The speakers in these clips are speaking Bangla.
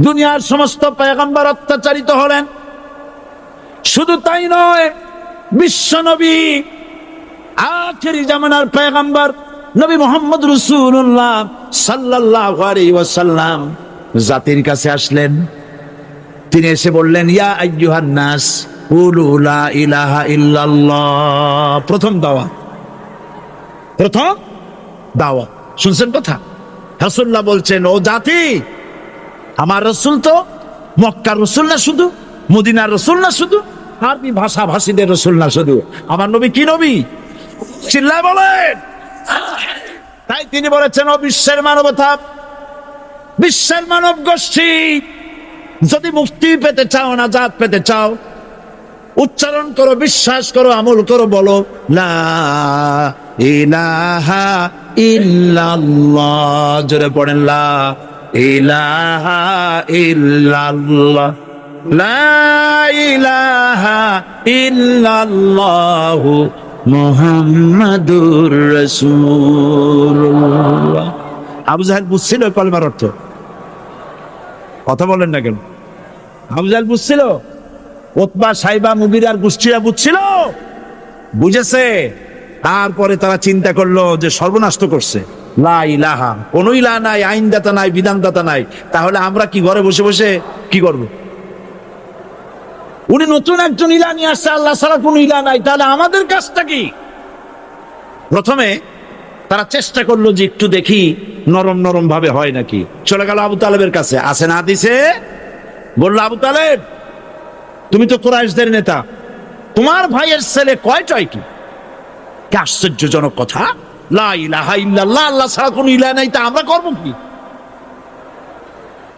দুনিয়ার সমস্ত পয়গম্বর অত্যাচারিত হলেন। শুধু তাই নয়, বিশ্ব নবী আখেরি জামানার পয়গম্বর নবী মুহাম্মদ রাসূলুল্লাহ সাল্লাল্লাহু আলাইহি ওয়াসাল্লাম জাতির কাছে আসলেন। তিনি এসে বললেন, ইয়া আইয়ুহান নাস কুলু লা ইলাহা ইল্লাল্লাহ। প্রথম দাওয়া শুনছেন কথা? রাসূলুল্লাহ বলছেন, ও জাতি, আমার রাসূল তো মক্কার রাসূল না শুধু, মদিনার রাসূল না শুধু, আরবি ভাষা ভাষীদের রাসূল না শুধু, আমার নবী কি নবী? চিল্লায় বলেন। তাই তিনি বলেছেন, ও বিশ্বের মানবতা, বিশ্বের মানব গোষ্ঠী, যদি মুক্তি পেতে চাও, নাজাত পেতে চাও, উচ্চারণ করো, বিশ্বাস করো, আমল করো, বলো লা ইলাহা ইল্লাল্লাহ। জোরে পড়েন, লা ইলাহা ইল্লাল্লাহ, লা ইলাহা ইল্লাল্লাহ মুহাম্মাদুর রাসূলুল্লাহ। আবু জাহেল বুঝছিল কলমার অর্থ? কথা বলেন না কেন? আবু জাহেল বুঝছিল? উতবা, সাইবা, মুগিরার গোষ্ঠীরা বুঝছিল? বুঝেছে। তারপরে তারা চিন্তা করলো যে সর্বনাশ তো করছে, লা ইলাহা, কোন ইলাহ নাই, আইনদাতা নাই, বিধানদাতা নাই, তাহলে আমরা কি ঘরে বসে বসে কি করব? উনি নতুন একজন ইলাহ নিয়ে আসছে, আল্লাহ ছাড়া কোন ইলাহ নাই, তাহলে আমাদের কাজটা কি? প্রথমে তারা চেষ্টা করলো যে একটু দেখি নরম নরম ভাবে হয় নাকি। চলে গেল আবু তালেবের কাছে, আসে না হাদিসে বললো, আবু তালেব, তুমি তো কুরাইশদের নেতা, তোমার ভাইয়ের ছেলে কয়টাই কি? আশ্চর্যজনক কথা, লা ইলাহা ইল্লাল্লাহ, আল্লাহ ছাড়া কোন ইলাহ নাই, তা আমরা করব কি?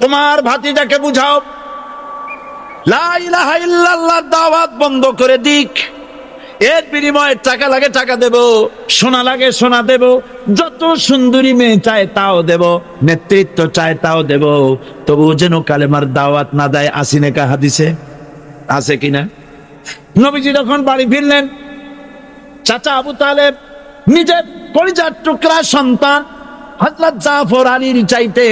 তোমার ভাতিজাকে বুঝাও লা ইলাহা ইল্লাল্লাহ দাওয়াত বন্ধ করে দিক, এর বিনিময়ে টাকা লাগে টাকা দেব, সোনা লাগে সোনা দেব, যত সুন্দরী মেয়ে চায় তাও দেব, নেতৃত্ব চায় তাও দেব, তবু যেন কালেমার দাওয়াত না দেয়। আসিনে কা হাদিসে আছে কিনা? নবীজি যখন বাড়ি ফিরলেন, চাচা আবু তালেব নিজের কলিজার টুকরা সন্তান হযরত জাফর আলীর চাইতে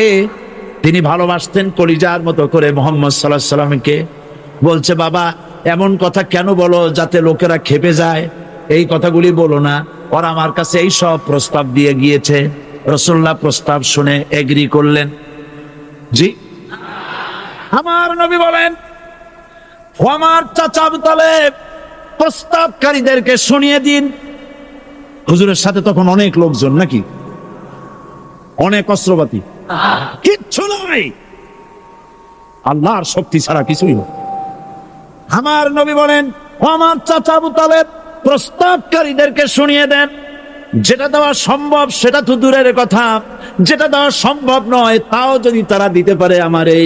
তিনি ভালোবাসতেন কলিজার মতো করে মুহাম্মদ সাল্লাল্লাহু আলাইহি সাল্লামকে। বলছে, বাবা, এমন কথা কেন বলো যাতে লোকেরা খেপে যায়? এই কথাগুলি বলো না। ওরা আমার কাছে এই সব প্রস্তাব দিয়ে গিয়েছে। রাসূলুল্লাহ প্রস্তাব শুনে এগ্রি করলেন। জি, আমার নবী বলেন, ও আমার চাচা আবু তালেব, প্রস্তাবকারীদেরকে শুনিয়ে দিন। হুজুরের সাথে তখন অনেক লোকজন, নাকি অনেক অস্ত্রপাতি, কিচ্ছু নাই, আল্লাহর শক্তি ছাড়া কিছুই না। আমার নবী বলেন, ও আমার চাচা আবু তালেব, প্রস্তাবকারীদেরকে শুনিয়ে দেন। যেটা দেওয়া সম্ভব সেটা তো দূরের কথা, যেটা দেওয়া সম্ভব নয় তাও যদি তারা দিতে পারে আমারে,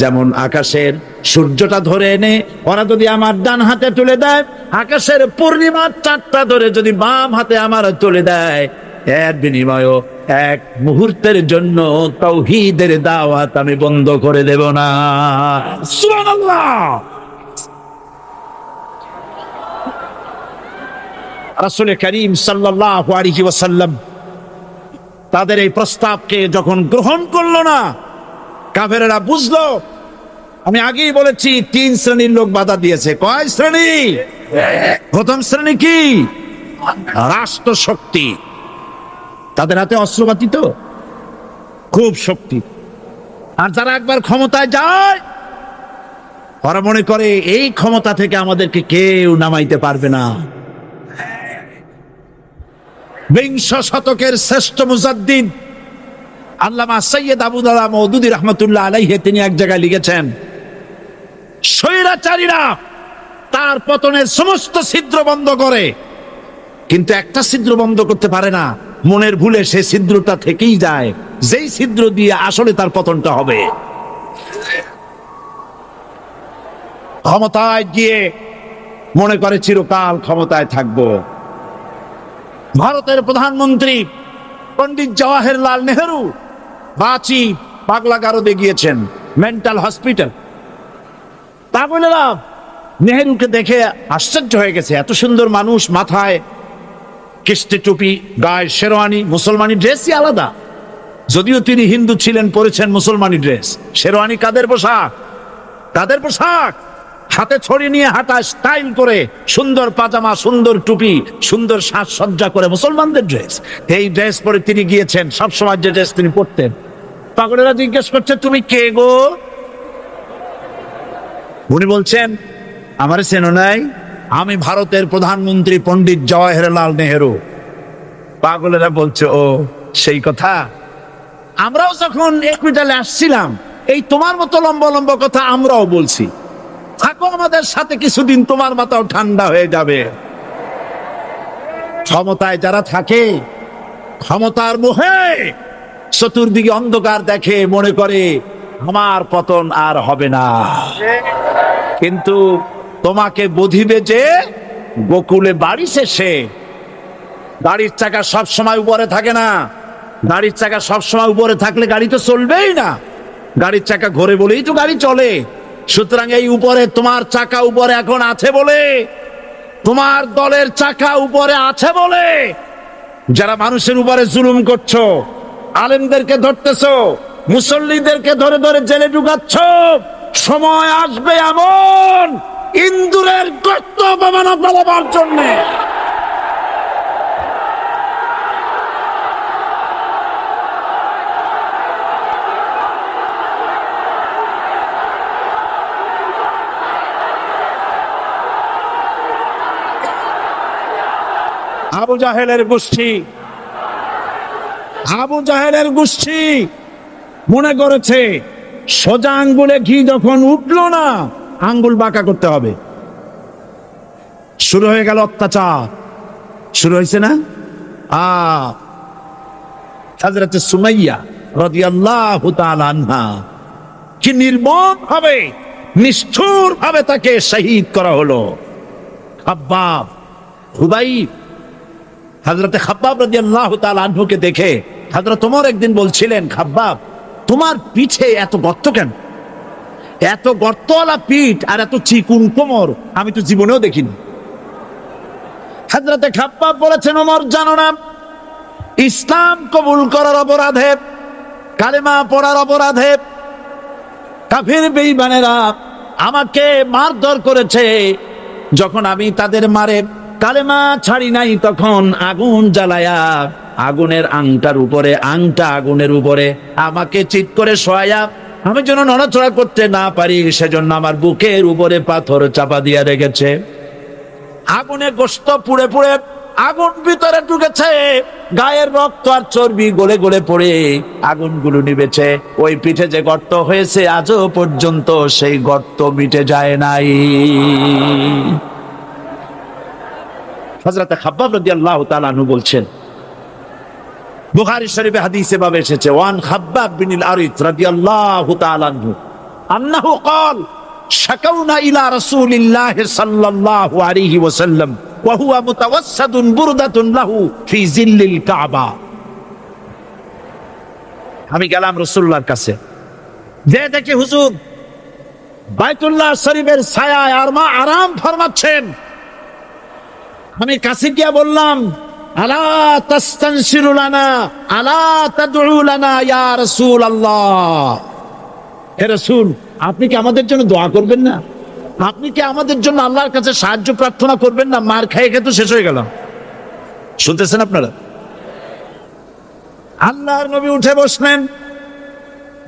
যেমন আকাশের সূর্যটা ধরে এনে ওরা যদি আমার ডান হাতে তুলে দেয়, আকাশের পূর্ণিমার চাঁদটা ধরে যদি বাম হাতে আমার তুলে দেয়, এর বিনিময়ে এক মুহূর্তের জন্য তাওহীদের দাওয়াত আমি বন্ধ করে দেব না। সুবহানাল্লাহ। রাসূল করিম সাল্লাল্লাহু আলাইহি ওয়াসাল্লাম তাদের এই প্রস্তাবকে যখন গ্রহণ করলো না, কাফেররা বুঝলো। আমি আগেই বলেছি 3 শ্রেণীর লোক বাধা দিয়েছে। কয় শ্রেণী? প্রথম শ্রেণী কি? রাষ্ট্র শক্তি, তাদের হাতে অস্ত্রপাতি তো খুব শক্তি, আর যারা একবার ক্ষমতায় যায় ওরা মনে করে এই ক্ষমতা থেকে আমাদেরকে কেউ নামাইতে পারবে না। বিংশ শতকের শ্রেষ্ঠ মুজাদ্দিদ আল্লামা সৈয়দ আবুল আলা মওদুদী রাহমাতুল্লাহ আলাইহি তিনি এক জায়গায় লিখেছেন, স্বৈরাচারীরা তার পতনের সমস্ত ছিদ্র বন্ধ করে, কিন্তু একটা ছিদ্র বন্ধ করতে পারে না। মনের ভুলে সে ছিদ্রটা থেকেই যায়, যেই ছিদ্র দিয়ে আসলে তার পতনটা হবে। ক্ষমতায় গিয়ে মনে করে চিরকাল ক্ষমতায় থাকবো। ভারতের প্রধানমন্ত্রী পণ্ডিত জওয়াহরলাল নেহেরু বাঁচি পাগলাগারদে গিয়েছেন, মেন্টাল হসপিটাল। তা বললাম, নেহেরুকে দেখে আশ্চর্য হয়ে গেছে, এত সুন্দর মানুষ, মাথায় কিস্তি টুপি, গায়ে শেরওয়ানি, মুসলমানি ড্রেসই আলাদা। যদিও তিনি হিন্দু ছিলেন, পরেছেন মুসলমানি ড্রেস। শেরওয়ানি কাদের পোশাক? তাদের পোশাক। হাতে ছড়ি নিয়ে হাঁটা, স্টাইল করে, সুন্দর পাজামা, সুন্দর টুপি, সুন্দর সাজসজ্জা করে, মুসলমানদের ড্রেস। এই ড্রেস পরে তিনি গিয়েছেন, সবসময় যে ড্রেস তিনি পরতেন। পাগলেরা জিজ্ঞেস করছে, তুমি কে গো? উনি বলছেন, আমারে চেনো নাই? আমি ভারতের প্রধানমন্ত্রী পণ্ডিত জওয়াহরলাল নেহেরু। পাগলেরা বলছে, ও সেই কথা। আমরাও যখন একুইটালে আসছিলাম, এই তোমার মতো লম্বা লম্বা কথা আমরাও বলছি। থাকো আমাদের সাথে কিছুদিন, তোমার মাথাও ঠান্ডা হয়ে যাবে। ক্ষমতায় যারা থাকে, ক্ষমতার মোহে চতুর্দিকে অন্ধকার দেখে, মনে করে আমার পতন আর হবে না। কিন্তু তোমাকে বুঝিবে যে গোকুলে বাড়ি শেষে গাড়ির চাকা সব সময় উপরে থাকে না। গাড়ির চাকা সব সময় উপরে থাকলে গাড়ি তো চলবেই না। গাড়ির চাকা ঘোরে বলেই তো গাড়ি চলে। সুতরাং এই উপরে তোমার চাকা উপরে এখন আছে বলে, তোমার দলের চাকা উপরে আছে বলে যারা মানুষের উপরে জুলুম করছো, আলেমদেরকে ধরতেছো, মুসল্লিদেরকে ধরে ধরে জেলে ঢুকাচ্ছ, সময় আসবে এমন ইন্দুরের গর্ত অপমানা পালাবার জন্যে। আবু জাহেলের গোষ্ঠী, আবু জাহেলের গোষ্ঠী মনে করেছে সোজা আঙ্গুলে ঘি যখন উঠলো না, আঙ্গুল বাঁকা করতে হবে। শুরু হয়ে গেল অত্যাচার। শুরু হয়েছে না? হযরত সুমাইয়া রাদিয়াল্লাহু তাআলা আনহা কি নির্মম ভাবে, নিষ্ঠুর ভাবে তাকে শহীদ করা হলো। খাব্বাব, হুবাইব, হযরত খাব্বাব রাদিয়াল্লাহু তাআলা আনহুকে দেখে হযরত ওমর একদিন বলছিলেন, খাব্বাব তোমার পিঠে এত গর্ত কেন? এত গর্তওয়ালা পিঠ আর এত চিকুন কোমর আমি তো জীবনেও দেখিনি। হযরত খাব্বাব বলেছেন, ওমর জানো না, ইসলাম কবুল করার অপরাধে, কালেমা পড়ার অপরাধে কাফির বেঈমানেরা আমাকে মারধর করেছে। যখন আমি তাদের মারে কালেমা ছাড়ি নাই, তখন আগুন জ্বালায়া আগুনের আংটার উপরে, আংটা আগুনের উপরে আমাকে চিৎ করে শোয়ায়া, আমি যেন নড়াচড়া করতে না পারি সেজন্য আমার বুকের উপরে পাথর চাপা দিয়া রেখেছে। আগুনে গোশত পুড়ে পুড়ে আগুন ভিতরে ঢুকেছে, গায়ের রক্ত আর চর্বি গলে গলে পড়ে আগুনগুলো নিবেছে। ওই পিঠে যে গর্ত হয়েছে আজও পর্যন্ত সেই গর্ত মিটে যায় নাই। হযরত খাব্বাব রাদিয়াল্লাহু তাআলা আনহু বলছেন, বুখারী শরীফে হাদিসে ভাবে এসেছে, ওয়ান খাব্বাব বিনুল আরিত রাদিয়াল্লাহু তাআলা আনহু আন্নাহু قال শাকাউনা ইলা রাসূলিল্লাহি সাল্লাল্লাহু আলাইহি ওয়াসাল্লাম ওয়া হুয়া মুতাওয়াসসাদুন বুরদাতুন লাহু ফি জিল্লিল কাবা। আমি গেলাম রাসূলুল্লাহর কাছে, যে দেখি হুজুর বাইতুল্লাহ শরীফের ছায়ায় আর মা আরাম ফরমাচ্ছেন। আমি কাছে গিয়া বললাম, আলা তাস্তানসিরু লানা, আলা তাদউ লানা ইয়া রাসূলুল্লাহ। হে রাসূল, আপনি কি আমাদের জন্য দোয়া করবেন না? আপনি কি আমাদের জন্য আল্লাহর কাছে সাহায্য প্রার্থনা করবেন না? মার খেয়ে খেয়ে তো শেষ হয়ে গেলাম। শুনতেছেন আপনারা? আল্লাহর নবী উঠে বসলেন,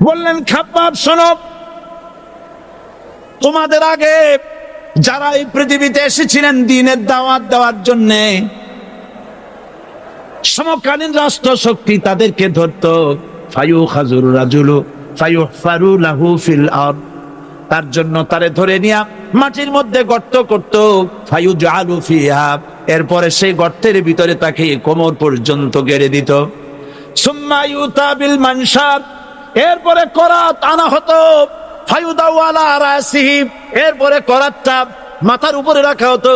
বললেন, খাব্বাব শোনো, তোমাদের আগে যারা এই পৃথিবীতে এসেছিলেন দ্বীনের দাওয়াত দেওয়ার জন্য, সমকালীন রাষ্ট্র শক্তি তাদেরকে ধরতো, ফায়ুখাজুর রাজুলু ফায়ুহফারু লাহু ফিল আরদ, তার জন্য তারে ধরে নিয়া মাটির মধ্যে গর্ত করত, ফায়ুজআলু ফিহা, এরপরে সেই গর্তের ভিতরে তাকে কোমর পর্যন্ত গেড়ে দিত। সুম্মা ইউতা বিল মানশার, এরপরে করাত আনা হতো, ফায়ুদাউ আলা রাসিহি, এরপরে করাতটা মাথার উপরে রাখা হতো,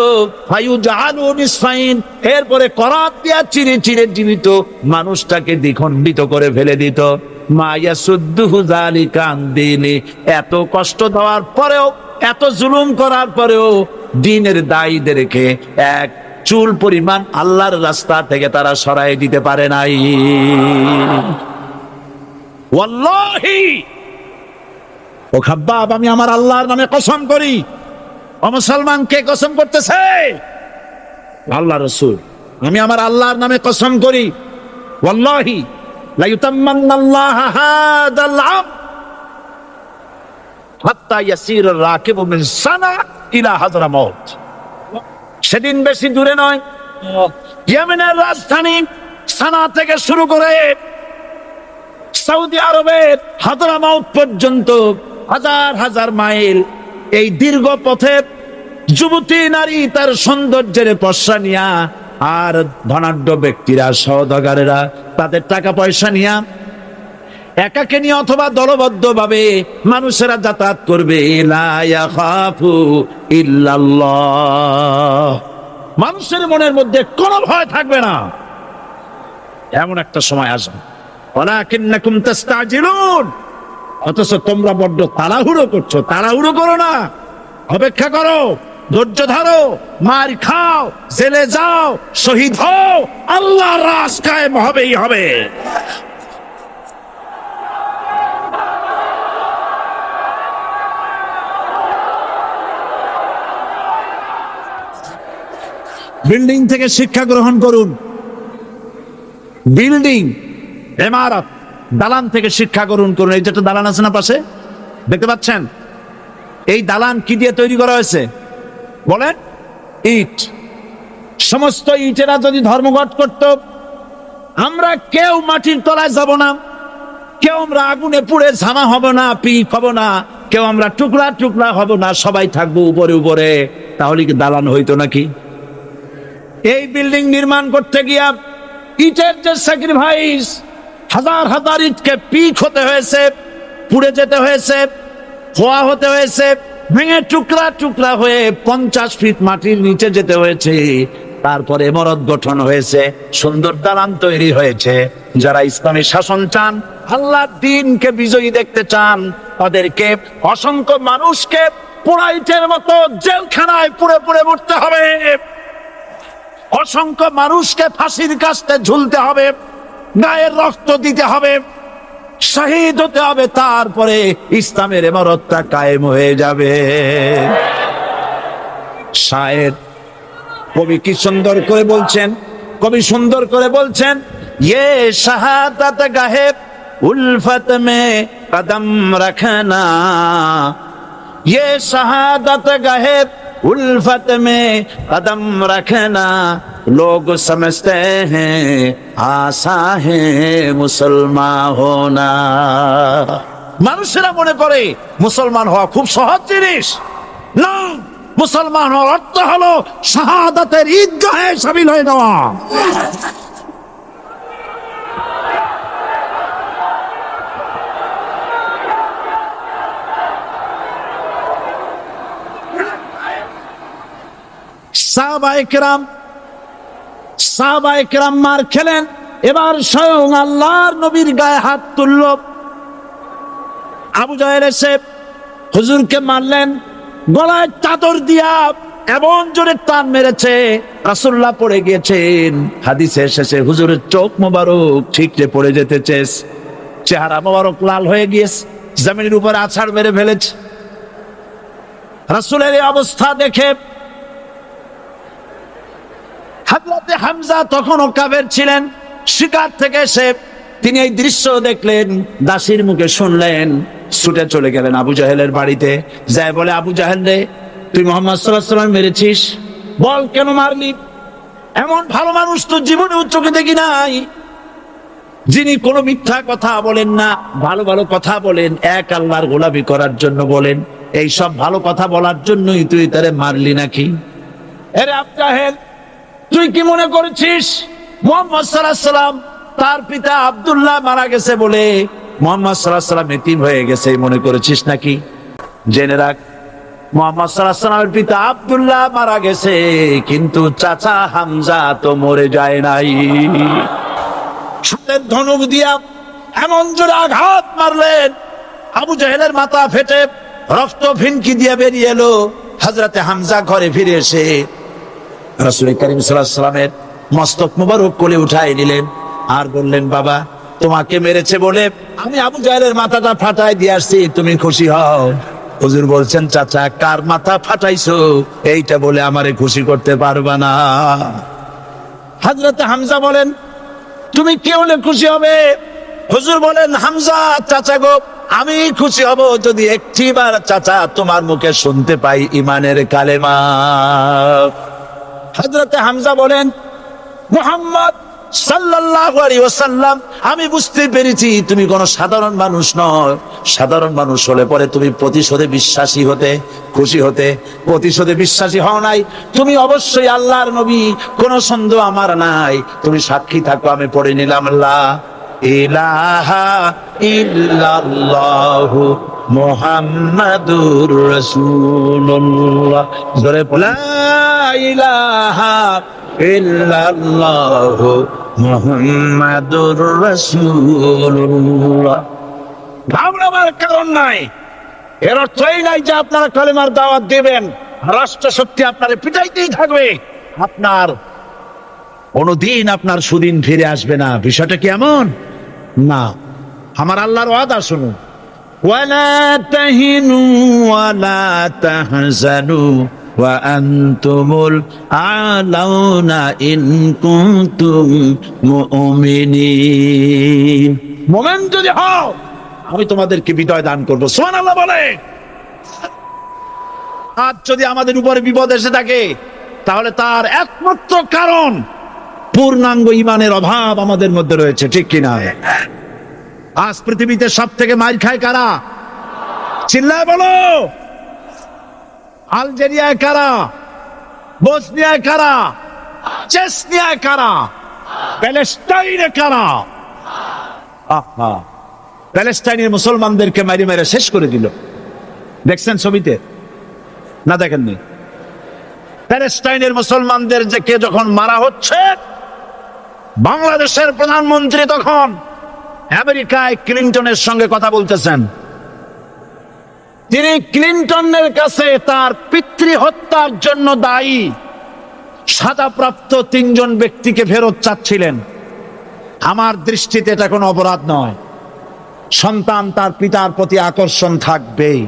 ফায়ুজআলু নিসফাইন, এরপরে করাত দিয়া চিরে চিরে জীবিত মানুষটাকে দ্বিখণ্ডিত করে ফেলে দিত। মা ইয়াসুদ্দুহু যালিকা আন দীনি, এত কষ্ট দেওয়ার পরেও, এত জুলুম করার পরেও দ্বীনের দায়ীদেরকে এক চুল পরিমাণ আল্লাহর রাস্তা থেকে তারা সরাই দিতে পারে নাই। ওয়াল্লাহি, ও খাব্বাব, আমি আমার আল্লাহর নামে কসম করি। ও মুসলমান, কে কসম করতেছে? আল্লাহ রাসূল। আমি আমার আল্লাহর নামে কসম করি, ওয়াল্লাহি লা ইউতাম্মান্নাল্লাহু হাদাল আম হাত্তা ইয়াসির রাকিবু মিন সানা ইলা হাযরামাউত। সেদিন বেশি দূরে নয়, ইয়েমেনের রাজধানী সানা থেকে শুরু করে সৌদি আরবের হাযরামাউত পর্যন্ত হাজার হাজার মাইল এই দীর্ঘ পথে যুবতী নারী তার সৌন্দর্যের পশ্চা নিয়া, আর ধনাঢ্য ব্যক্তিরা, সওদাগরেরা তাদের টাকা পয়সা নিয়া একাকে নিয়ে অথবা দলবদ্ধ ভাবে মানুষেরা যাতায়াত করবে। লা ইয়াখাফু ইল্লাল্লাহ, মানুষের মনের মধ্যে কোনো ভয় থাকবে না। এমন একটা সময় আসবে, ওয়ালাকিন্নাকুম তাস্তাজিলুন, অথচ তোমরা বড্ড তাড়াহুড়ো করছো। তাড়াহুড়ো করো না, অপেক্ষা করো, ধৈর্য ধরো, মার খাও, জেলে যাও, শহীদ হও, আল্লাহর রাজ কায়েম হবেই হবে। বিল্ডিং থেকে শিক্ষা গ্রহণ করুন। বিল্ডিং, ইমারত, দালান থেকে শিক্ষা গ্রহণ করুন। এই যেটা দালান আছে না পাশে, দেখতে পাচ্ছেন? এই দালান কি দিয়ে তৈরি করা হয়েছে বলেন? ইট। সমস্ত ইটেরা যদি ধর্মঘট করত, আমরা কেউ মাটির তলায় যাব না, কেউ আমরা আগুনে পুড়ে ঝামা হব না, পিক হব না, কেউ আমরা টুকরা টুকরা হব না, সবাই থাকবো উপরে উপরে, তাহলে কি দালান হইতো নাকি? এই বিল্ডিং নির্মাণ করতে গিয়া ইটের যে স্যাক্রিফাইস, হাজার হাজার ইটকে পিক হতে হয়েছে, পুড়ে যেতে হয়েছে, খোয়া হতে হয়েছে, ভেঙে টুকরা টুকরা হয়ে 50 ফিট মাটির নিচে যেতে হয়েছে, তারপরে ইমারত গঠন হয়েছে, সুন্দর দালান তৈরি হয়েছে। যারা ইসলামী শাসন চান, আল্লাহর দ্বীনকে বিজয়ী দেখতে চান, তাদেরকে অসংখ্য মানুষকে পোড়া ইটের মতো জেলখানায় পুড়ে পুড়ে মরতে হবে, অসংখ্য মানুষকে ফাঁসির কাস্তে ঝুলতে হবে, গায়ের রক্ত দিতে হবে, শহীদ হতে হবে, তারপরে ইসলামের ইমারতটা কায়েম হয়ে যাবে। শায়ের কবি কি সুন্দর করে বলছেন, কবি সুন্দর করে বলছেন, ये शहादत गाहे उल्फत में कदम रखना, ये शहादत गाहे उल्फत में कदम रखना, लोग समझते हैं आसा है मुसलमान होना। মানুষেরা মনে করে মুসলমান হওয়া খুব সহজ জিনিস। না, মুসলমান হওয়ার অর্থ হলো শাহাদাতের ঈদগাহে শামিল হয়ে যাওয়া। সাহাবায়ে কেরাম মার খেলেন, এবার স্বয়ং আল্লাহর নবীর গায়ে হাত তুলল। আবু জাহেল এসে হুজুরকে মারলেন, গলায় চাদর দিয়া এমন জোরে টান মেরেছে, রাসূলুল্লাহ পড়ে গিয়েছেন। হাদিসে এসেছে হুজুরের চোখ মোবারক ঠিকরে পড়ে যেতেছে, চেহারা মোবারক লাল হয়ে গিয়েছে, জমিনের উপরে আছাড় মেরে ফেলেছে। রাসূলের এই অবস্থা দেখে হযরতে হামজা তখনও কাফের ছিলেন, শিকার থেকে এসে তিনি এই দৃশ্য দেখলেন, দাসীর মুখে শুনলেন, ছুটে চলে গেলেন আবু জাহেলের বাড়িতে। যায় বলে, আবু জাহেল রে, তুই মুহাম্মদ সাল্লাল্লাহু আলাইহি ওয়াসাল্লাম মেরেছিস, বল কেন মারলি? এমন ভালো মানুষ তো জীবনে চোখে দেখি নাই, যিনি কোনো মিথ্যা কথা বলেন না, ভালো ভালো কথা বলেন, এক আল্লাহর গোলামি করার জন্য বলেন। এই সব ভালো কথা বলার জন্যই তুই তারে মারলি নাকি? আরে আবু জাহেল, তুই কি মনে করেছিস মুহাম্মদ সাল্লাল্লাহু আলাইহি ওয়াসাল্লাম তার পিতা আব্দুল্লাহ মারা গেছে বলে মুহাম্মদ সাল্লাল্লাহু আলাইহি ওয়াসাল্লাম এতিম হয়ে গেছে মনে করেছিস নাকি? জেনে রাখ, মুহাম্মদ সাল্লাল্লাহু আলাইহি ওয়াসাল্লামের পিতা আব্দুল্লাহ মারা গেছে, কিন্তু চাচা হামজা তো মরে যায় নাই। হাতের ধনুক দিয়া এমন জোরে আঘাত মারলেন, আবু জাহেলের মাথা ফেটে রক্ত ভিনকি দিয়ে বেরিয়ে এলো। হযরতে হামজা ঘরে ফিরে এসে রাসূল করিম সাল্লাল্লাহু আলাইহি ওয়াসাল্লামের মস্তক মুবারক কোলে উঠাই নিলেন আর বললেন, বাবা তোমাকে মেরেছে বলে আমি আবু জাহেলের মাথাটা ফাটাই দিয়ে আসছি, তুমি খুশি হও। হুজুর বলছেন, চাচা কার মাথা ফাটাইছো এইটা বলে আমারে খুশি করতে পারবা না। হযরত হামজা বলেন, তুমি কি হলে খুশি হবে? হুজুর বলেন, হামজা চাচা গো, আমি খুশি হব যদি একটিবার চাচা তোমার মুখে শুনতে পাই ইমানের কালেমা। হযরত হামজা বলেন, মুহাম্মদ সাল্লাল্লাহু আলাইহি ওয়াসাল্লাম, আমি বুঝতে পেরেছি তুমি কোন সাধারণ মানুষ নয়। সাধারণ মানুষ হলে পরে তুমি প্রতিশোধে বিশ্বাসী হতে, খুশি হতে। প্রতিশোধে বিশ্বাসী হও নাই, তুমি অবশ্যই আল্লাহর নবী, কোনো সন্দেহ আমার নাই। তুমি সাক্ষী থাকো, আমি পড়ে নিলাম লা ইলাহা ইল্লাল্লাহু মুহাম্মাদুর রাসূলুল্লাহ। জোরে লা ইলাহা ইল্লাল্লাহু মুহাম্মাদুর রাসূলুল্লাহ। ঘাবড়াবার কারণ নাই। এর অর্থ এই নাই যে আপনারা কালেমার দাওয়াত দিবেন, রাষ্ট্রশক্তি আপনারে পিটাইতেই থাকবে, আপনার কোনদিন আপনার সুদিন ফিরে আসবে না। বিষয়টা কি এমন না। আমার আল্লাহর ওয়াদা শুনুন, ওয়ালা তাহিনু ওয়ালা তাহজানু ওয়া আনতুমুল আলাউনা ইন কুনতুম মুমিনিন। মুমিন যদি হও আমি তোমাদেরকে বিজয় দান করব। সুবহানাল্লাহ বলে। আজ যদি আমাদের উপরে বিপদ এসে থাকে তাহলে তার একমাত্র কারণ পূর্ণাঙ্গ ঈমানের অভাব আমাদের মধ্যে রয়েছে, ঠিক কিনা? আজ পৃথিবীতে সব থেকে মার খায় কারা? চিল্লায় বলো। আলজেরিয়ায় কারা? বসনিয়ায় কারা? চেচনিয়ায় কারা? প্যালেস্টাইনে কারা? আহা, প্যালেস্টাইনের মুসলমানদেরকে মারি মেরে শেষ করে দিল। দেখছেন ছবিতে না দেখেননি? প্যালেস্টাইনের মুসলমানদের যে কে যখন মারা হচ্ছে, বাংলাদেশের প্রধানমন্ত্রী তখন আমেরিকায় ক্লিনটনের সঙ্গে কথা বলতেছেন। তিনি ক্লিনটনের কাছে তার পিতৃ হত্যার জন্য দায়ী সাজাপ্রাপ্ত 3 জন ব্যক্তিকে ফেরত চাচ্ছিলেন। আমার দৃষ্টিতে এটা কোনো অপরাধ নয়। সন্তান তার পিতার প্রতি আকর্ষণ থাকবেই।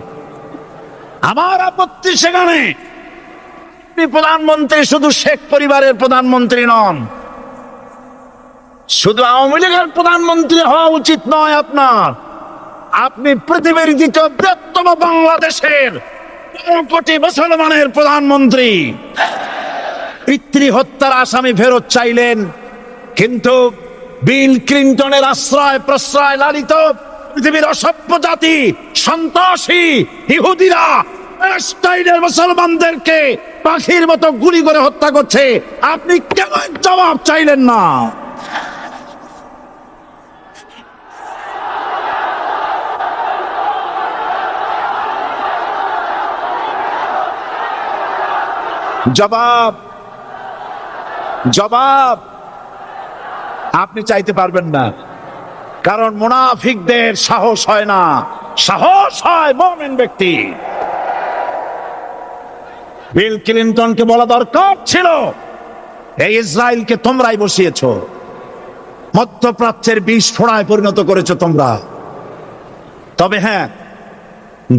আমার আপত্তি সেখানে প্রধানমন্ত্রী শুধু শেখ পরিবারের প্রধানমন্ত্রী নন, শুধু আওয়ামী লীগের প্রধানমন্ত্রী হওয়া উচিত নয় আপনার। আপনি পৃথিবীর দ্বিতীয় বৃহত্তম বাংলাদেশের 15 কোটি মুসলমানের প্রধানমন্ত্রী। পিতৃ হত্যার আসামি ফেরত চাইলেন, কিন্তু বিল ক্লিনটনের আশ্রয় প্রশ্রয় লালিত পৃথিবীর অসভ্য জাতি সন্ত্রাসী ইহুদিরা প্যালেস্টাইনের মুসলমানদেরকে পাখির মতো গুলি করে হত্যা করছে। আপনি কেন জবাব চাইলেন না? জবাব জবাব আপনি চাইতে পারবেন না, কারণ মুনাফিকদের সাহস হয় না, সাহস হয় মুমিন ব্যক্তি। বিল ক্লিনটনকে বলা দরকার ছিল, এই ইসরায়েলকে তোমরাই বসিয়েছো, মধ্যপ্রাচ্যের বিষ ফোড়ায় পরিণত করেছো তোমরা। তবে হ্যাঁ,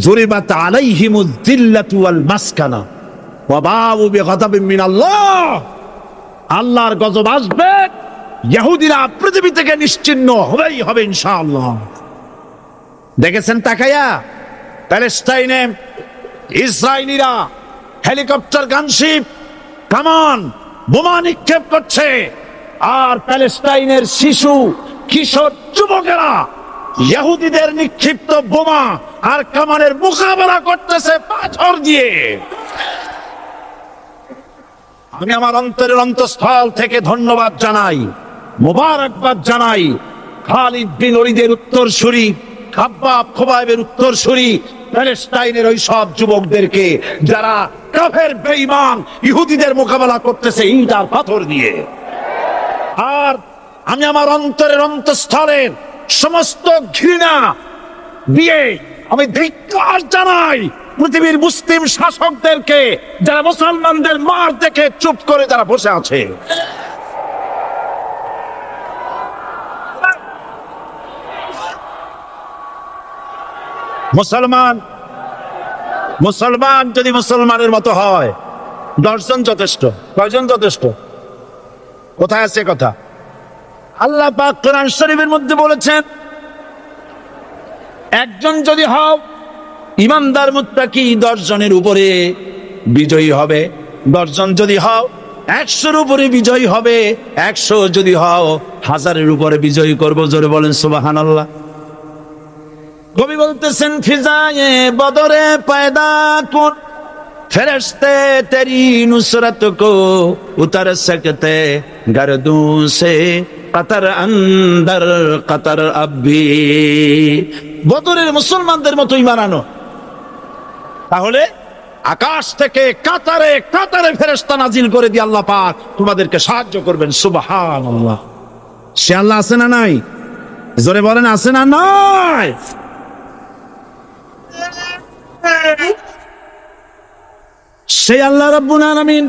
জুরিবাত আলাইহিমুয যিল্লাতু ওয়াল মাসকানা ওয়া বাউ বিগাযাবিন মিনাল্লাহ। আল্লাহর গজব আসবে, ইহুদিরা পৃথিবী থেকে নিশ্চিহ্ন হবেই হবে ইনশাআল্লাহ। দেখেছেন তাকায়া প্যালেস্টাইনে ইসরায়েলিরা হেলিকপ্টার, গানশিপ, কামান, বোমা নিক্ষেপ করছে, আর প্যালেস্টাইনের শিশু কিশোর যুবকেরা ইহুদিদের নিক্ষিপ্ত বোমা আর কামানের মোকাবেলা করতেছে পাথর দিয়ে। আমি আমার অন্তরের অন্তঃস্থল থেকে ধন্যবাদ জানাই, মোবারকবাদ জানাই খালিদ বিন ওলীদের উত্তরসূরি, খাব্বাব খোবাইবের উত্তরসূরি প্যালেস্টাইনের ওই সব যুবকদেরকে যারা কাফের বেঈমান ইহুদিদের মোকাবেলা করতেছে ইট আর পাথর দিয়ে। আর আমি আমার অন্তরের অন্তঃস্থলের সমস্ত ঘৃণা দিয়ে আমি ধিক্কার জানাই পৃথিবীর মুসলিম শাসকদেরকে, যারা মুসলমানদের মার দেখে চুপ করে যারা বসে আছে। মুসলমান যদি মুসলমানের মতো হয় 10 জন যথেষ্ট। কয়জন যথেষ্ট? কোথায় আছে কথা? আল্লাহ পাক কোরআন শরীফের মধ্যে বলেছেন, একজন যদি হও ইমানদার মুত্তাকি 10 জনের উপরে বিজয়ী হবে। 10 জন যদি হও 100-এর উপরে বিজয়ী হবে। 100 যদি হও 1000-এর উপরে বিজয়ী করব। জোরে বলেন সুবহানাল্লাহ। কবি বলতেছেন, ফিজায়ে বদরে পয়দা কুন ফেরেশতে তেরি নুসরত কো উতর সকতে গর্দু সে কতর অন্দর কতর আবি। বদরের মুসলমানদের মতো ঈমান আনো, তাহলে আকাশ থেকে কাতারে কাতারে ফেরেশতা নাজিল করে দিয়ে আল্লাহ পাক তোমাদেরকে সাহায্য করবেন। সুবহানাল্লাহ। সে আল্লাহ আছে না নাই? জোরে বলেন, আছে না নাই? সেই আল্লাহ রাব্বুল আলামিন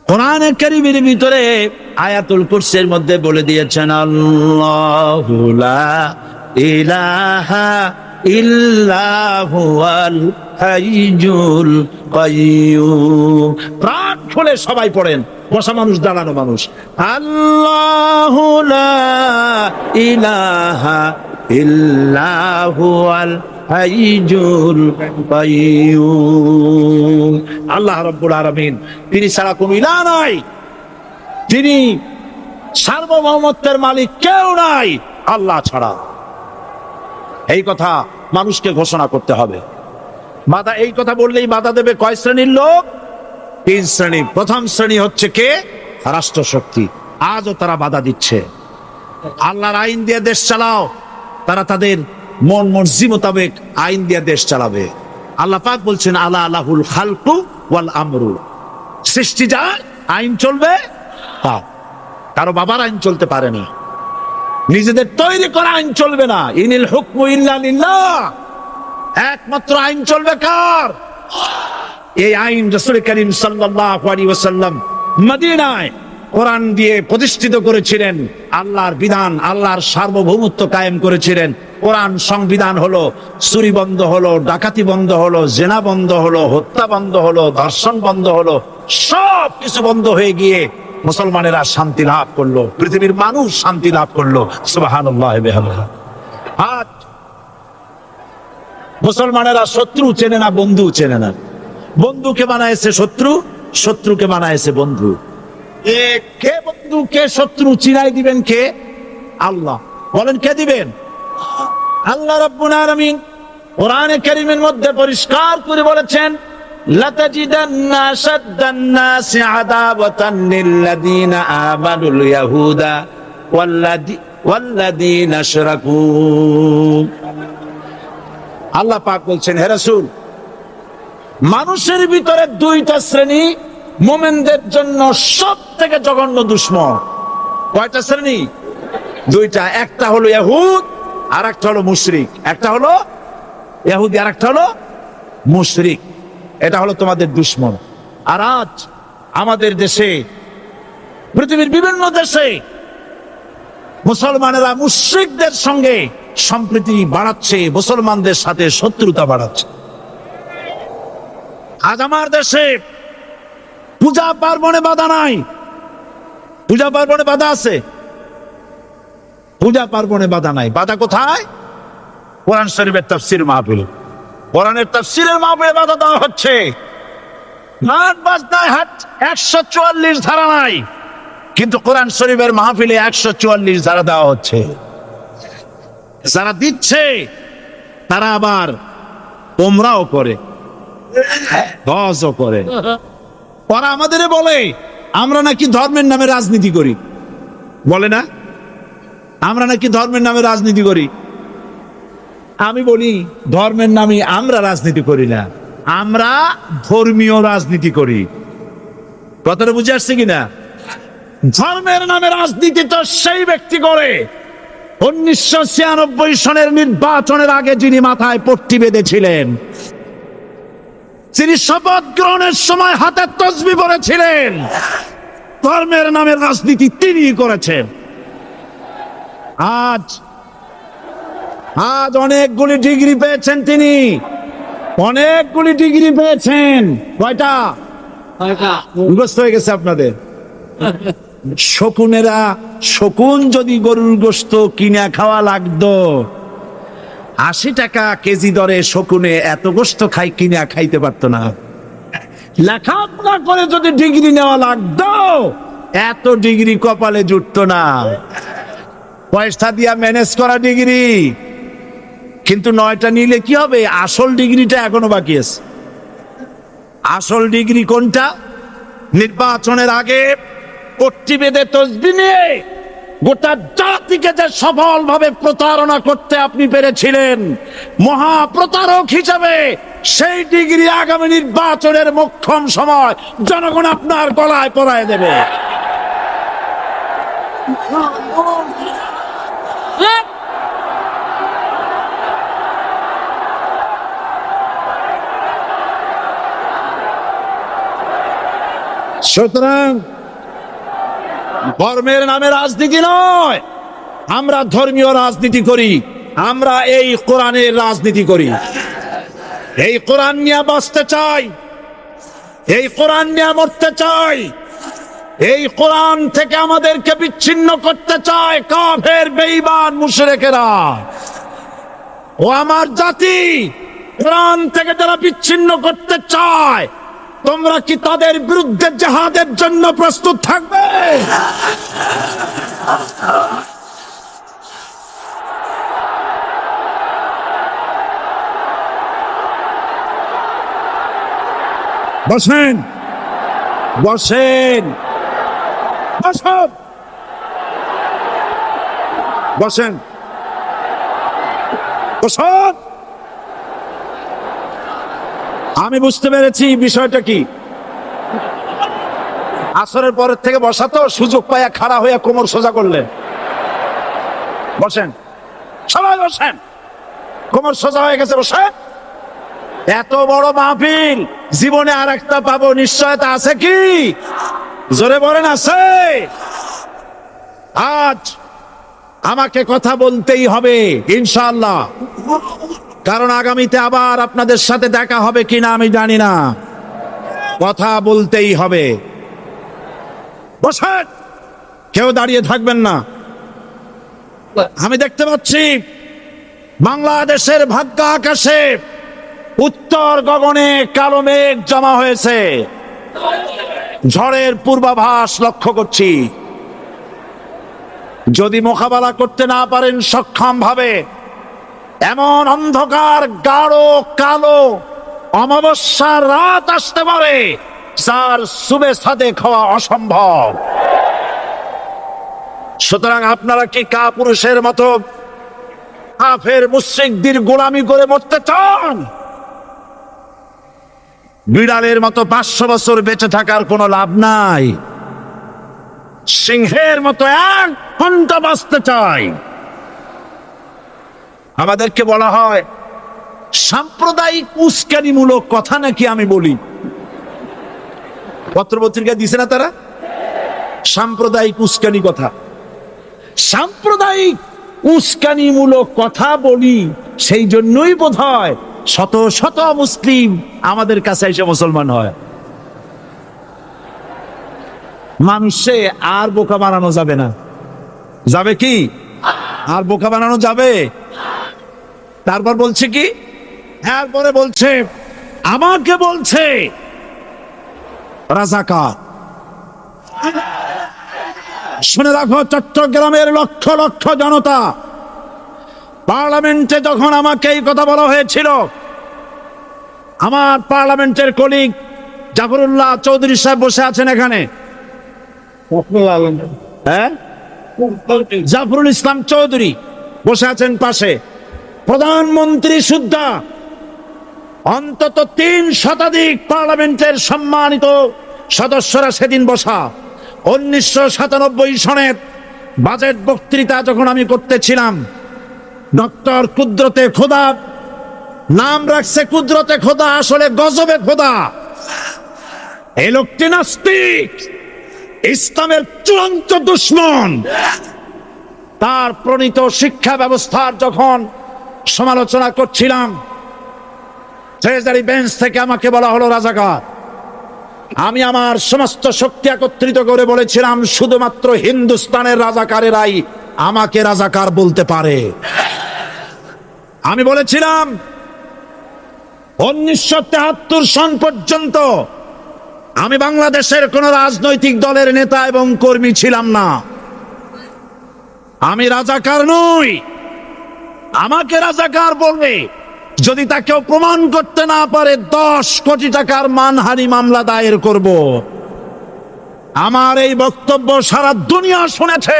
কোরআনে কারীমের ভিতরে আয়াতুল কুরসির মধ্যে বলে দিয়েছেন, আল্লাহু লা ইলাহা ইল্লা হুয়াল হাইয়ুল কাইয়্যুম। প্রাণ খুলে সবাই পড়েন, বসা মানুষ, দাঁড়ানো মানুষ। আল্লাহু লা ইলাহা ইল্লা হুয়াল হাইয়ুল কাইয়্যুম। আল্লাহ রাব্বুল আলামিন, তিনি ছাড়া কোনো ইলাহ নাই, তিনি সার্বভৌমত্বের মালিক, কেউ নাই আল্লাহ ছাড়া। এই কথা মানুষকে ঘোষণা করতে হবে। বাধা, এই কথা বললেই বাধা দেবে কয় শ্রেণীর লোক? 3 শ্রেণী। প্রথম শ্রেণী হচ্ছে কে? রাষ্ট্রশক্তি। আজও তারা বাধা দিচ্ছে। আল্লাহর আইন দিয়ে দেশ চালাও, তারা তাদের মন মর্জি মোতাবেক আইন দিয়ে দেশ চালাবে। আল্লাহ পাক বলছেন, আলা আলাহুল খালকু ওয়াল আমরু। সৃষ্টি যার আইন চলবে, কারো বাবার আইন চলতে পারে না, নিজেদের তৈরি করা আইন চলবে না। ইনিল হুকমু ইল্লা লিল্লাহ। একমাত্র আইন চলবে কার? এই আইন রাসূল করিম সাল্লাল্লাহু আলাইহি ওয়াসাল্লাম মদিনায় কোরআন দিয়ে প্রতিষ্ঠিত করেছিলেন। আল্লাহর বিধান, আল্লাহর সার্বভৌমত্ব কায়েম করেছিলেন। কোরআন সংবিধান হলো, চুরি বন্ধ হলো, ডাকাতি বন্ধ হলো, জেনা বন্ধ হলো, হত্যা বন্ধ হলো, ধর্ষণ বন্ধ হলো, সব কিছু বন্ধ হয়ে গিয়ে মুসলমানেরা শান্তি লাভ করলো, পৃথিবীর মানুষ শান্তি লাভ করলো। সুবহানাল্লাহ। আজ মুসলমানেরা শত্রু চেনে না, বন্ধু চেনে না। বন্ধুকে বানাইছে শত্রু, শত্রুকে বানাইছে বন্ধু। কে বন্ধু কে শত্রু চিনাই দিবেন কে? আল্লাহ। বলেন কে দিবেন? আল্লাহ রাব্বুল আলামিন কোরআনে কারীমের মধ্যে পরিষ্কার করে বলেছেন, লাতাজিদান্না আশাদ্দান নাসি আদাওয়াতান লিল্লাযীনা আমানুল ইয়াহুদা ওয়াল্লাযীনা আশরাকু। আল্লাহ পাক বলছেন, হে রাসূল, মানুষের ভিতরে 2টা শ্রেণী মুমিনদের জন্য সবথেকে জঘন্য দুশমন। কয়টা শ্রেণী? 2টা। একটা হলো ইহুদ, আর একটা হলো মুশরিক। একটা হলো ইহুদি, আর একটা হলো মুশরিক। এটা হলো তোমাদের দুশমন। আর আজ আমাদের দেশে, পৃথিবীর বিভিন্ন দেশে মুসলমানেরা মুশরিকদের সঙ্গে সম্প্রীতি বাড়াচ্ছে, মুসলমানদের সাথে শত্রুতা বাড়াচ্ছে। আজ আমার দেশে পূজা পার্বণে বাধা নাই। পূজা পার্বণে বাধা আছে? পূজা পার্বণে বাধা নাই। বাধা কোথায়? কোরআন শরীফের তাফসীর মাহফিল। কোরআনের তাফসীরের মাহফিলে বাধা দেওয়া হচ্ছে। গান বাজনায় 144 ধারা নাই, কিন্তু কোরআন শরীফের মাহফিলে 144 ধারা দেওয়া হচ্ছে। যারা দিচ্ছে তারা আবার ওমরাও করে, হজও করে। ওরা আমাদের বলে আমরা নাকি ধর্মের নামে রাজনীতি করি। বলে না, আমরা নাকি ধর্মের নামে রাজনীতি করি। আমি বলি, ধর্মের নামে আমরা রাজনীতি করি না, আমরা ধর্মীয় রাজনীতি করি। কথাটা বুঝে আসছে কিনা? ধর্মের নামে রাজনীতি তো সেই ব্যক্তি করে 1996 সনের নির্বাচনের আগে যিনি মাথায় পট্টি বেঁধেছিলেন, যিনি শপথ গ্রহণের সময় হাতে তসবিহ পড়েছিলেন। ধর্মের নামে রাজনীতি তিনি করেছেন। আজ আজ অনেকগুলি ডিগ্রি পেয়েছেন তিনি, অনেকগুলি ডিগ্রি পেয়েছেন। কয়টা? মুখস্থ হয়ে গেছে আপনাদের। শকুনেরা, শকুন যদি গরুর গোশত কিনা খাওয়া লাগতো, 80 টাকা কেজি দরে শকুনে এত গোশত কিনা খাইতে পারতো না। লেখাপড়া করে যদি ডিগ্রি নেওয়া লাগতো, এত ডিগ্রি কপালে জুটতো না। পয়সা দিয়া ম্যানেজ করা ডিগ্রি, কিন্তু 9টা নিলে কি হবে? আসল ডিগ্রিটা এখনো বাকি আছে। আসল ডিগ্রি কোনটা? নির্বাচনের আগে পট্টি বেঁধে তসবিহ নিয়ে গোটা জাতিকে যে সফলভাবে প্রতারণা করতে আপনি পেরেছিলেন মহা প্রতারক হিসাবে, সেই ডিগ্রি আগামী নির্বাচনের মোক্ষম সময় জনগণ আপনার গলায় পরায় দেবে। সুতরাং ধর্মের নামে রাজনীতি নয়, আমরা ধর্মীয় রাজনীতি করি, আমরা এই কোরআনের রাজনীতি করি। এই কোরআন নিয়ে বাঁচতে চাই, এই কোরআন নিয়ে মরতে চাই। এই কোরআন থেকে আমাদেরকে বিচ্ছিন্ন করতে চায় কাফের, বেঈমান, মুশরিকেরা। ও আমার জাতি, কোরআন থেকে যারা বিচ্ছিন্ন করতে চায়, তোমরা কি তাদের বিরুদ্ধে জিহাদের জন্য প্রস্তুত থাকবে? বসেন, বসেন, বসেন, বসেন, বসেন। আমি বুঝতে পেরেছি বিষয়টা কি। আসরের পরের থেকে বসা তো, সুযোগ পাইয়া খাড়া হইয়া কোমর সোজা করলেন। বসেন, সবাই বসেন। কোমর সোজা হয়ে গেছে, বসেন। এত বড় মাহফিল, জীবনে আর একটা পাবো নিশ্চয়তা আছে কি? জোরে বলেন, আছে? আজ আমাকে কথা বলতেই হবে ইনশাআল্লাহ, কারণ আগামীতে আবার আপনাদের সাথে দেখা হবে কিনা আমি জানি না। কথা বলতেই হবে। বসেন, কেউ দাঁড়িয়ে থাকবেন না। আমি দেখতে পাচ্ছি বাংলাদেশের ভাগ্য আকাশে উত্তর গগনে কালো মেঘ জমা হয়েছে, ঝড়ের পূর্বাভাস লক্ষ্য করছি। যদি মোকাবেলা করতে না পারেন সক্ষম ভাবে, এমন অন্ধকার গাঢ় কালো অমাবস্যার রাত আসতে পারে যার সুবে সাদে খাওয়া অসম্ভব। সুতরাং আপনারা কি কাপুরুষের মতো কাফের মুশরিকদের গোলামি করে মরতে চান? বিড়ালের মতো 500 বছর বেঁচে থাকার কোনো লাভ নাই। সিংহের মতো 1 ঘন্টা বাঁচতে চাই। আমাদেরকে বলা হয় সাম্প্রদায়িক উস্কানিমূলক কথা নাকি আমি বলি। পত্রপত্রিকা দিছে না তারা? সাম্প্রদায়িক উস্কানি কথা, সাম্প্রদায়িক উস্কানিমূলক কথা বলি। সেই জন্যই বোধহয় শত শত মুসলিম আমাদের কাছে এসে মুসলমান হয়। মানুষে আর বোকা বানানো যাবে না। যাবে কি? আর বোকা বানানো যাবে? তারপর বলছে কি? এরপরে বলছে, আমাকে বলছে রাজাকার। শুনে রাখো, চট্টগ্রামের লক্ষ লক্ষ জনতা, পার্লামেন্টে যখন আমাকে এই কথা বলা হয়েছিল, আমার পার্লামেন্টের কলিগ জাফরুল্লাহ চৌধুরী সাহেব বসে আছেন এখানে। হ্যাঁ, জাফরুল ইসলাম চৌধুরী বসে আছেন পাশে। প্রধানমন্ত্রী সুদ্ধা, অন্তত 3 শতাধিক পার্লামেন্টের সম্মানিত সদস্যরা সেদিন বসা। 1997 সনের বাজেট বক্তৃতা যখন আমি করতেছিলাম, ডক্টর কুদরতে খোদা, নাম রাখছে কুদরতে খোদা, আসলে গজবে খোদা। এই লোকটি নাস্তিক, ইসলামের চূড়ান্ত দুশমন। তার প্রণীত শিক্ষা ব্যবস্থার যখন সমালোচনা করছিলাম, ট্রেজারি বেঞ্চ থেকে আমাকে বলা হলো রাজাকার। আমি আমার সমস্ত শক্তি একত্রিত করে বলেছিলাম, শুধুমাত্র হিন্দুস্তানের রাজাকারেরাই আমাকে রাজাকার বলতে পারে। আমি বলেছিলাম 1973 সন পর্যন্ত আমি বাংলাদেশের কোন রাজনৈতিক দলের নেতা এবং কর্মী ছিলাম না। আমি রাজাকার নই। আমাকে রাজাকার বলবে যদি তাকেও প্রমাণ করতে না পারে 10 কোটি টাকার মানহানি মামলা দায়ের করব। আমার এই বক্তব্য সারা দুনিয়া শুনেছে।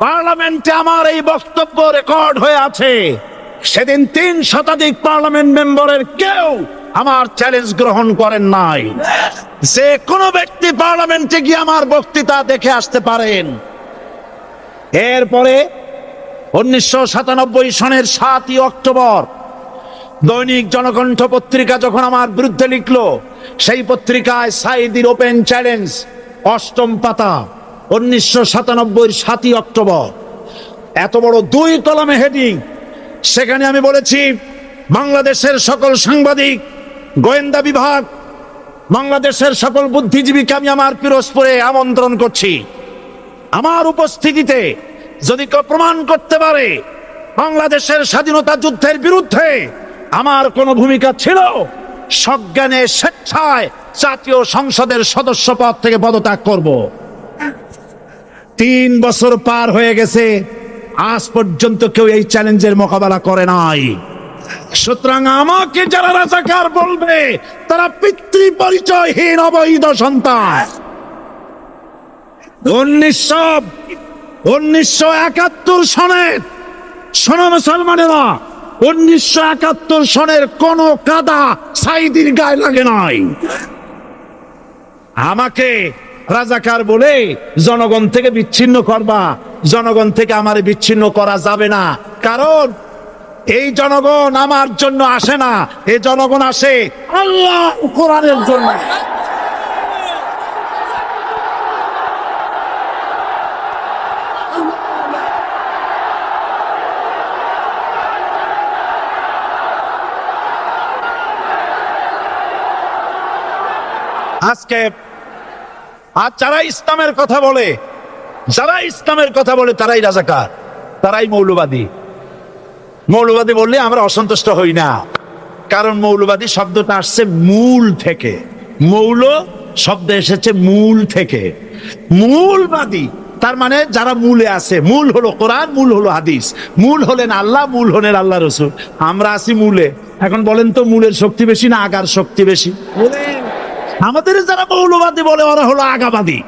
পার্লামেন্টে আমার এই বক্তব্য রেকর্ড হয়ে আছে। সেদিন 3 শতাধিক পার্লামেন্ট মেম্বারের কেউ আমার চ্যালেঞ্জ গ্রহণ করেন নাই। যে কোনো ব্যক্তি পার্লামেন্টে গিয়ে আমার বক্তৃতা দেখে আসতে পারেন। এরপরে 1997 সনের 7ই অক্টোবর দৈনিক জনকণ্ঠ পত্রিকা যখন আমার বিরুদ্ধে লিখলো, সেই পত্রিকায় সাইদির ওপেন চ্যালেঞ্জ 8ম পাতা, 1997 7ই অক্টোবর, এত বড় 2 কলামে হেডিং। সেখানে আমি বলেছি, বাংলাদেশের সকল সাংবাদিক, গোয়েন্দা বিভাগ, বাংলাদেশের সকল বুদ্ধিজীবীকে আমি আমার পিরোজপুরে আমন্ত্রণ করছি। আমার উপস্থিতিতে যদি কেউ প্রমাণ করতে পারে বাংলাদেশের স্বাধীনতা যুদ্ধের বিরুদ্ধে আমার কোনো ভূমিকা ছিল, সজ্ঞানে স্বেচ্ছায় জাতীয় সংসদের সদস্য পদ থেকে পদত্যাগ করব। 3 বছর পার হয়ে গেছে, আজ পর্যন্ত কেউ এই চ্যালেঞ্জের মোকাবেলা করে নাই। সুতরাং আমাকে যারা রাজাকার বলবে তারা পিতৃ পরিচয়হীন অবৈধ সন্তান। 1971 সনের, শোনো মুসলমানেরা, 1971 সনের কোন কাদা সাইদির গায়ে লাগে নাই। আমাকে রাজাকার বলে জনগণ থেকে বিচ্ছিন্ন করবা, জনগণ থেকে আমারে বিচ্ছিন্ন করা যাবে না। কারণ এই জনগণ আমার জন্য আসে না, এই জনগণ আসে আল্লাহ কোরআনের জন্য। আজকে আর যারা ইসলামের কথা বলে, তারাই রাজাকার, তারাই মৌলবাদী। মৌলবাদী বললে আমরা অসন্তুষ্ট হই না, কারণ মৌলবাদী শব্দটা আসছে মূল থেকে। মৌল শব্দ এসেছে মূল থেকে। মূলবাদী তার মানে যারা মূলে আছে। মূল হলো কোরআন, মূল হলো হাদিস, মূল হলেন আল্লাহ, মূল হলেন আল্লাহ রসুল। আমরা আছি মূলে। এখন বলেন তো মূলের শক্তি বেশি না আগার শক্তি বেশি? আমাদের যারা মৌলবাদী বলে ওরা হলো আগাবাদী।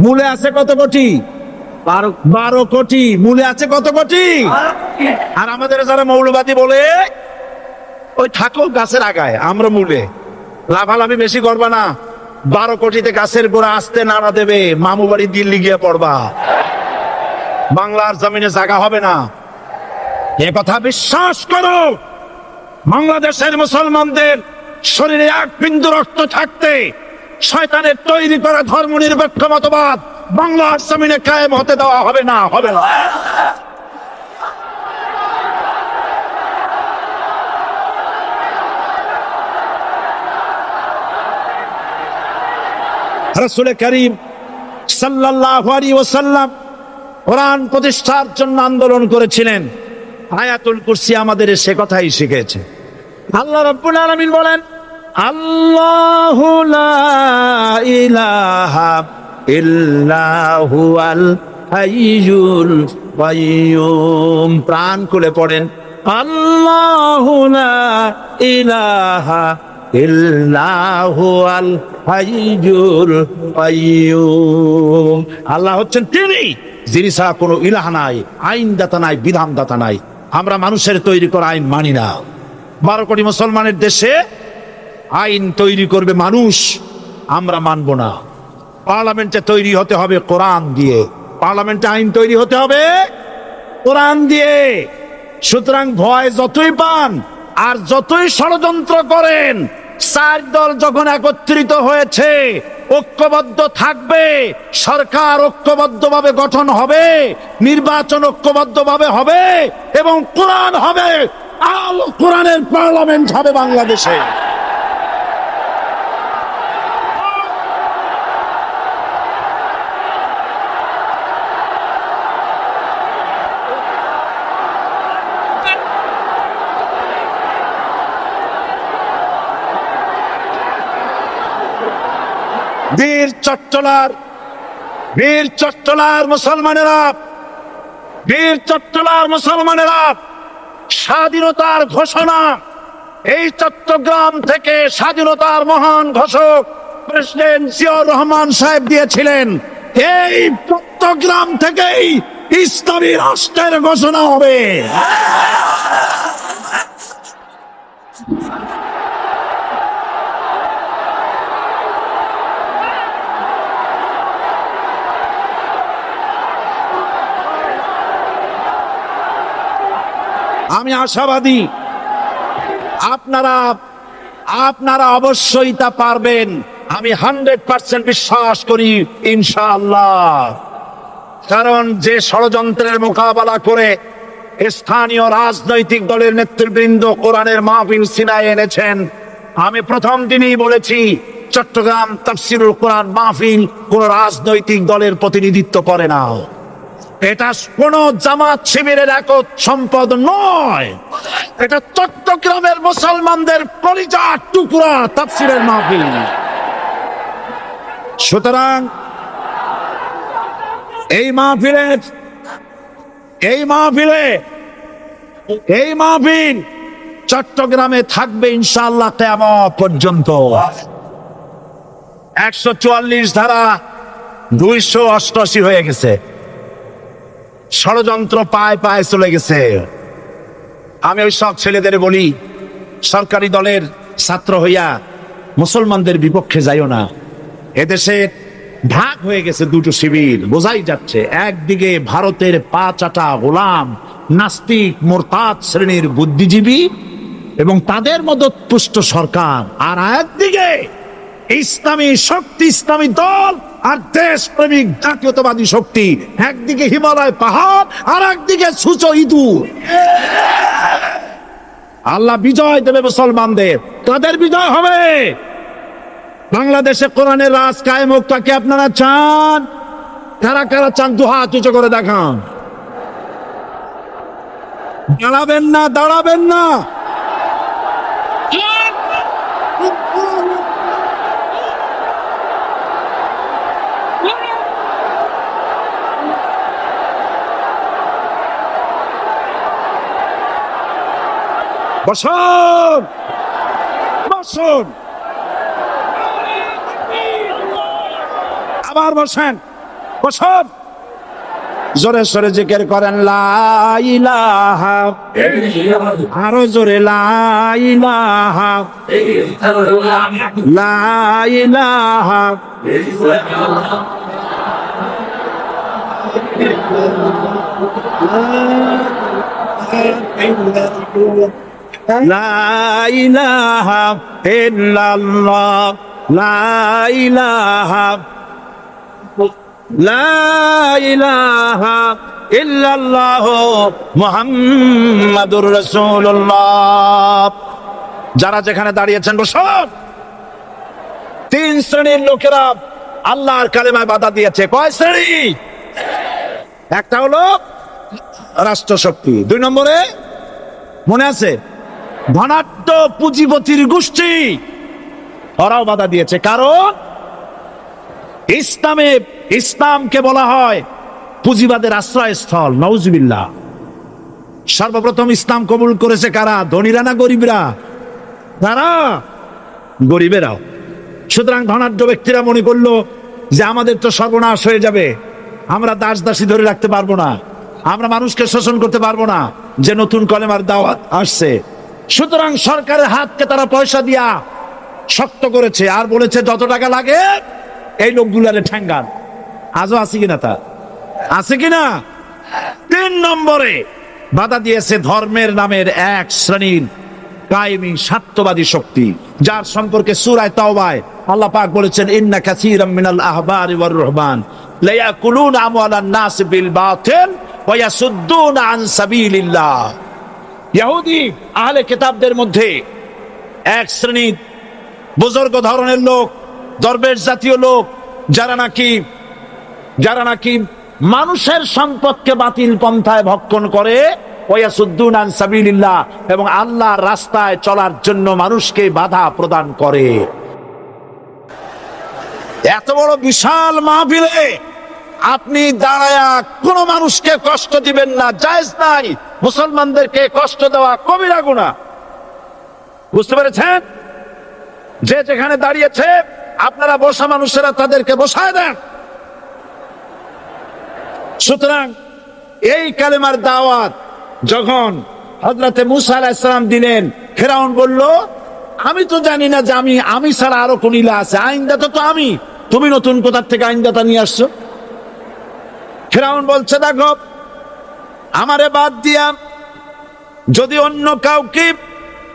মূলে আছে কত কোটি? 12 কোটি। মূলে আছে কত কোটি? আর আমাদের যারা মৌলবাদী বলে ওই থাকো গাছের আগায়, আমরা মূলে। লাফালাফি বেশি করবা না, 12 কোটিতে গাছের গোড়া আসতে নাড়া দেবে, মামু বাড়ি দিল্লি গিয়ে পড়বা, বাংলার জমিনে জায়গা হবে না। এ কথা বিশ্বাস করো। বাংলাদেশের মুসলমানদের শরীরে 1 বিন্দু রক্ত থাকতে শয়তানের তৈরি করা ধর্ম নিরপেক্ষ মতবাদ বাংলার জমিনে কায়েম হতে দেওয়া হবে না, হবে না। রাসূল করিম সাল্লাল্লাহু আলাইহি ওয়াসাল্লাম কোরআন প্রতিষ্ঠার জন্য আন্দোলন করেছিলেন। আয়াতুল কুরসি আমাদের সে কথাই শিখেছে। আল্লাহ রাব্বুল আলামিন বলেন, আল্লাহু লা ইলাহা ইল্লা হুয়াল হাইয়ুল কাইয়্যুম। প্রাণ খুলে পড়েন, আল্লাহু লা ইলাহা ইল্লা হুয়াল হাইয়ুল কাইয়্যুম। আল্লাহ হচ্ছেন তিনি, যিনি ছাড়া কোনো ইলাহ নাই, আইনদাতা নাই, বিধানদাতা নাই। আমরা মানুষের তৈরি করা আইন মানি না। 12 কোটি মুসলমানের দেশে আইন তৈরি করবে মানুষ, আমরা মানব না। পার্লামেন্টে তৈরি হতে হবে কোরআন দিয়ে, পার্লামেন্টে আইন তৈরি হতে হবে কোরআন দিয়ে। সুতরাং ভয় যতই পান আর যতই ষড়যন্ত্র করেন, চার দল যখন একত্রিত হয়েছে, ঐক্যবদ্ধ থাকবে, সরকার ঐক্যবদ্ধভাবে গঠন হবে, নির্বাচন ঐক্যবদ্ধভাবে হবে এবং কোরআন হবে, আল কোরআনের পার্লামেন্ট হবে বাংলাদেশে। বীর চট্টলার মুসলমানেরা স্বাধীনতার ঘোষণা এই চট্টগ্রাম থেকে, স্বাধীনতার মহান ঘোষক প্রেসিডেন্ট জিয়াউর রহমান সাহেব দিয়েছিলেন। এই চট্টগ্রাম থেকেই ইসলামী রাষ্ট্রের ঘোষণা হবে। আমি আশাবাদী আপনারা অবশ্যই তা পারবেন। আমি 100% বিশ্বাস করি ইনশাআল্লাহ। কারণ যে ষড়যন্ত্রের মোকাবেলা করে স্থানীয় রাজনৈতিক দলের নেতৃবৃন্দ কোরআনের মাহফিল সিনায় এনেছেন, আমি প্রথম দিনই বলেছি চট্টগ্রাম তাফসীরুল কোরআন মাহফিল কোন রাজনৈতিক দলের প্রতিনিধিত্ব করে না। এটা কোন জামাত শিবিরের একক সম্পদ নয়, এটা চট্টগ্রামের মুসলমানদের কলিজার টুকরা তাফসীরের মাহফিল। সুতরাং এই মাহফিল চট্টগ্রামে থাকবে ইনশাআল্লাহ কিয়ামত পর্যন্ত। 144 ধারা 288 হয়ে গেছে, ষড়যন্ত্র পায় পায় চলে গেছে। আমি ওই সব ছেলেদের বলি, সরকারি দলের ছাত্র হইয়া মুসলমানদের বিপক্ষে যাইও না। এদেশে ভাগ হয়ে গেছে দুটো শিবির, বোঝাই যাচ্ছে। একদিকে ভারতের পা চাটা গোলাম নাস্তিক মোরতাদ শ্রেণীর বুদ্ধিজীবী এবং তাদের মদতপুষ্ট সরকার, আর একদিকে ইসলামী শক্তি, ইসলামী দল আর দেশপ্রেমিক জাতীয়তাবাদী শক্তি। একদিকে হিমালয় পাহাড় আর একদিকে সূচো ইঁদুর। আল্লাহ বিজয় দেবে মুসলমানদের, তাদের বিজয় হবে। বাংলাদেশে কোরআনের রাজ কায়েম হোক, তাকে আপনারা চান? কারা কারা চান? দু হাত উঁচু করে দেখান। দাঁড়াবেন না। বসুন, আবার বসেন। জোরে সরে জিকির করেন লা ইলাহা, আরো জোরে লা ইলাহা, লা ইলাহা, লা ইলাহা ইল্লাল্লাহ, লা ইলাহা, লা ইলাহা ইল্লাল্লাহ মুহাম্মাদুর রাসূলুল্লাহ। যারা যেখানে দাঁড়িয়েছেন বসুন। 3 শ্রেণীর লোকেরা আল্লাহর কালেমায় বাধা দিয়েছে। কয় শ্রেণী? একটা হলো রাষ্ট্রশক্তি, 2 নম্বরে মনে আছে ধনাঢ্য পুঁজিপতির গোষ্ঠী, ওরাও বাধা দিয়েছে। কারণ ইসলামকে বলা হয় পুঁজিবাদের আশ্রয়স্থল। নাউজুবিল্লাহ। সর্বপ্রথম ইসলাম কবুল করেছে কারা? ধনীরা না গরিবরা? তারা গরিবেরাও। সুতরাং ধনাঢ্য ব্যক্তিরা মনে করলো যে আমাদের তো সর্বনাশ হয়ে যাবে, আমরা দাস দাসী ধরে রাখতে পারবো না, আমরা মানুষকে শোষণ করতে পারবো না, যে নতুন কলেমার দাওয়াত আসছে। সুতরাং সরকারের হাতকে তারা পয়সা দিয়া শক্ত করেছে আর বলেছে যত টাকা লাগে এই লোকগুলারে ঠ্যাঙ্গান। আজও আছে কিনা? তা আছে কিনা? 3 নম্বরে বাধা দিয়েছে ধর্মের নামের এক শ্রেণীর কায়েমি সাত্যবাদী শক্তি, যার সম্পর্কে সূরা তাওবায় আল্লাহ পাক বলেছেন ইন্না কাসীরাম মিনাল আহবারি ওয়ার রুহবান লা ইয়াকুলুনা আমওয়ালান নাস বিল বাতিল ওয়া ইয়াসুদ্দুনা আন সাবিলিল্লাহ। ইহুদি আহলে কিতাবদের মধ্যে এক শ্রেণীর বুজুর্গ ধরনের লোক, দরবেশ জাতীয় লোক, যারা নাকি মানুষের সম্পদকে বাতিল পন্থায় ভক্ষণ করে, ওয়াসুদ্দুনা আন সাবিলিল্লাহ, এবং আল্লাহর রাস্তায় চলার জন্য মানুষকে বাধা প্রদান করে। এত বড় বিশাল মাহফিলে আপনি দাঁড়ায়া কোন মানুষকে কষ্ট দিবেন না, জায়েজ নাই। মুসলমানদেরকে কষ্ট দেওয়া কবিরা গুনাহ। বুঝতে পেরেছেন? যে যেখানে দাঁড়িয়েছে আপনারা বসা মানুষেরা তাদেরকে বসায় দেন। সুতরাং এই কালেমার দাওয়াত যখন হযরতে মুসা আলাইহিস সালাম দিলেন, ফিরআউন বলল আমি তো জানি না যে আমি ছাড়া আরো কোন ইলাহ আছে, আইনদাতা তো আমি, তুমি নতুন কোথা থেকে আইনদাতা নিয়ে আসছো? ফিরআউন বলছে দেখো, আমারে বাদ দিয়া যদি অন্য কাউকে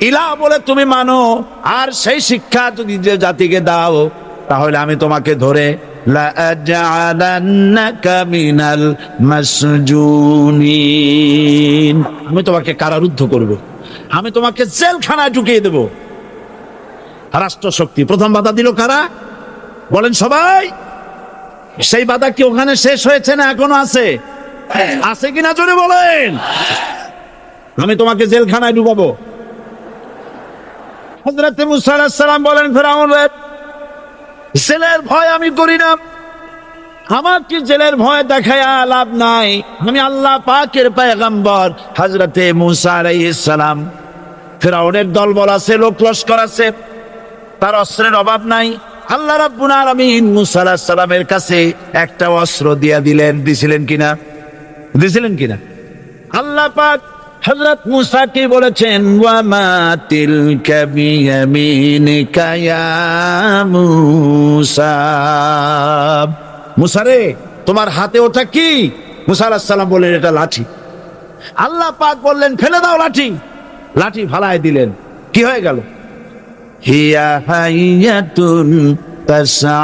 ইলাহ বলে তুমি মানো, আর সেই শিক্ষা যদি যে জাতিকে দাও, তাহলে আমি তোমাকে ধরে লাআজআলান্নাকা মিনাল মাসজুনিন, আমি তোমাকে কারারুদ্ধ করব, আমি তোমাকে জেলখানায় ঢুকিয়ে দেব। রাষ্ট্রশক্তি প্রথম বাধা দিল কারা? বলেন সবাই। সেই বাধা কি ওখানে শেষ হয়েছে না এখনো আছে? আছে কিনা জোরে বলেন। আমি তোমাকে জেলখানায় ঢুকাবো। হযরত মুসা আলাইহিস সালাম বলেন ফিরআউন রে, জেলের ভয় আমি করি না, আমার কি জেলের ভয় দেখায়া লাভ নাই, আমি আল্লাহ পাকের পয়গম্বর। হযরতে মুসা আলাইহিস সালাম, ফিরআউনের দলবল আছে, লোক লস্কর আছে, তার অস্ত্রের অভাব নাই। আল্লাহ রাব্বুল আলামিন মুসা আলাইহিস সালামের কাছে একটা অস্ত্র দিলেন। দিছিলেন কিনা? আল্লাহ পাক হযরত মুসা কি বলেছেন? ওয়া মা তিলকা বিয়ামিনিকা ইয়া মুসা, মুসা রে তোমার হাতে ওটা কি? মুসা আলাইহিস সালাম বললেন এটা লাঠি। আল্লাহ পাক বললেন ফেলে দাও লাঠি। লাঠি ফালায় দিলেন, কি হয়ে গেল? হিয়া হাইয়াতুন তাসআ,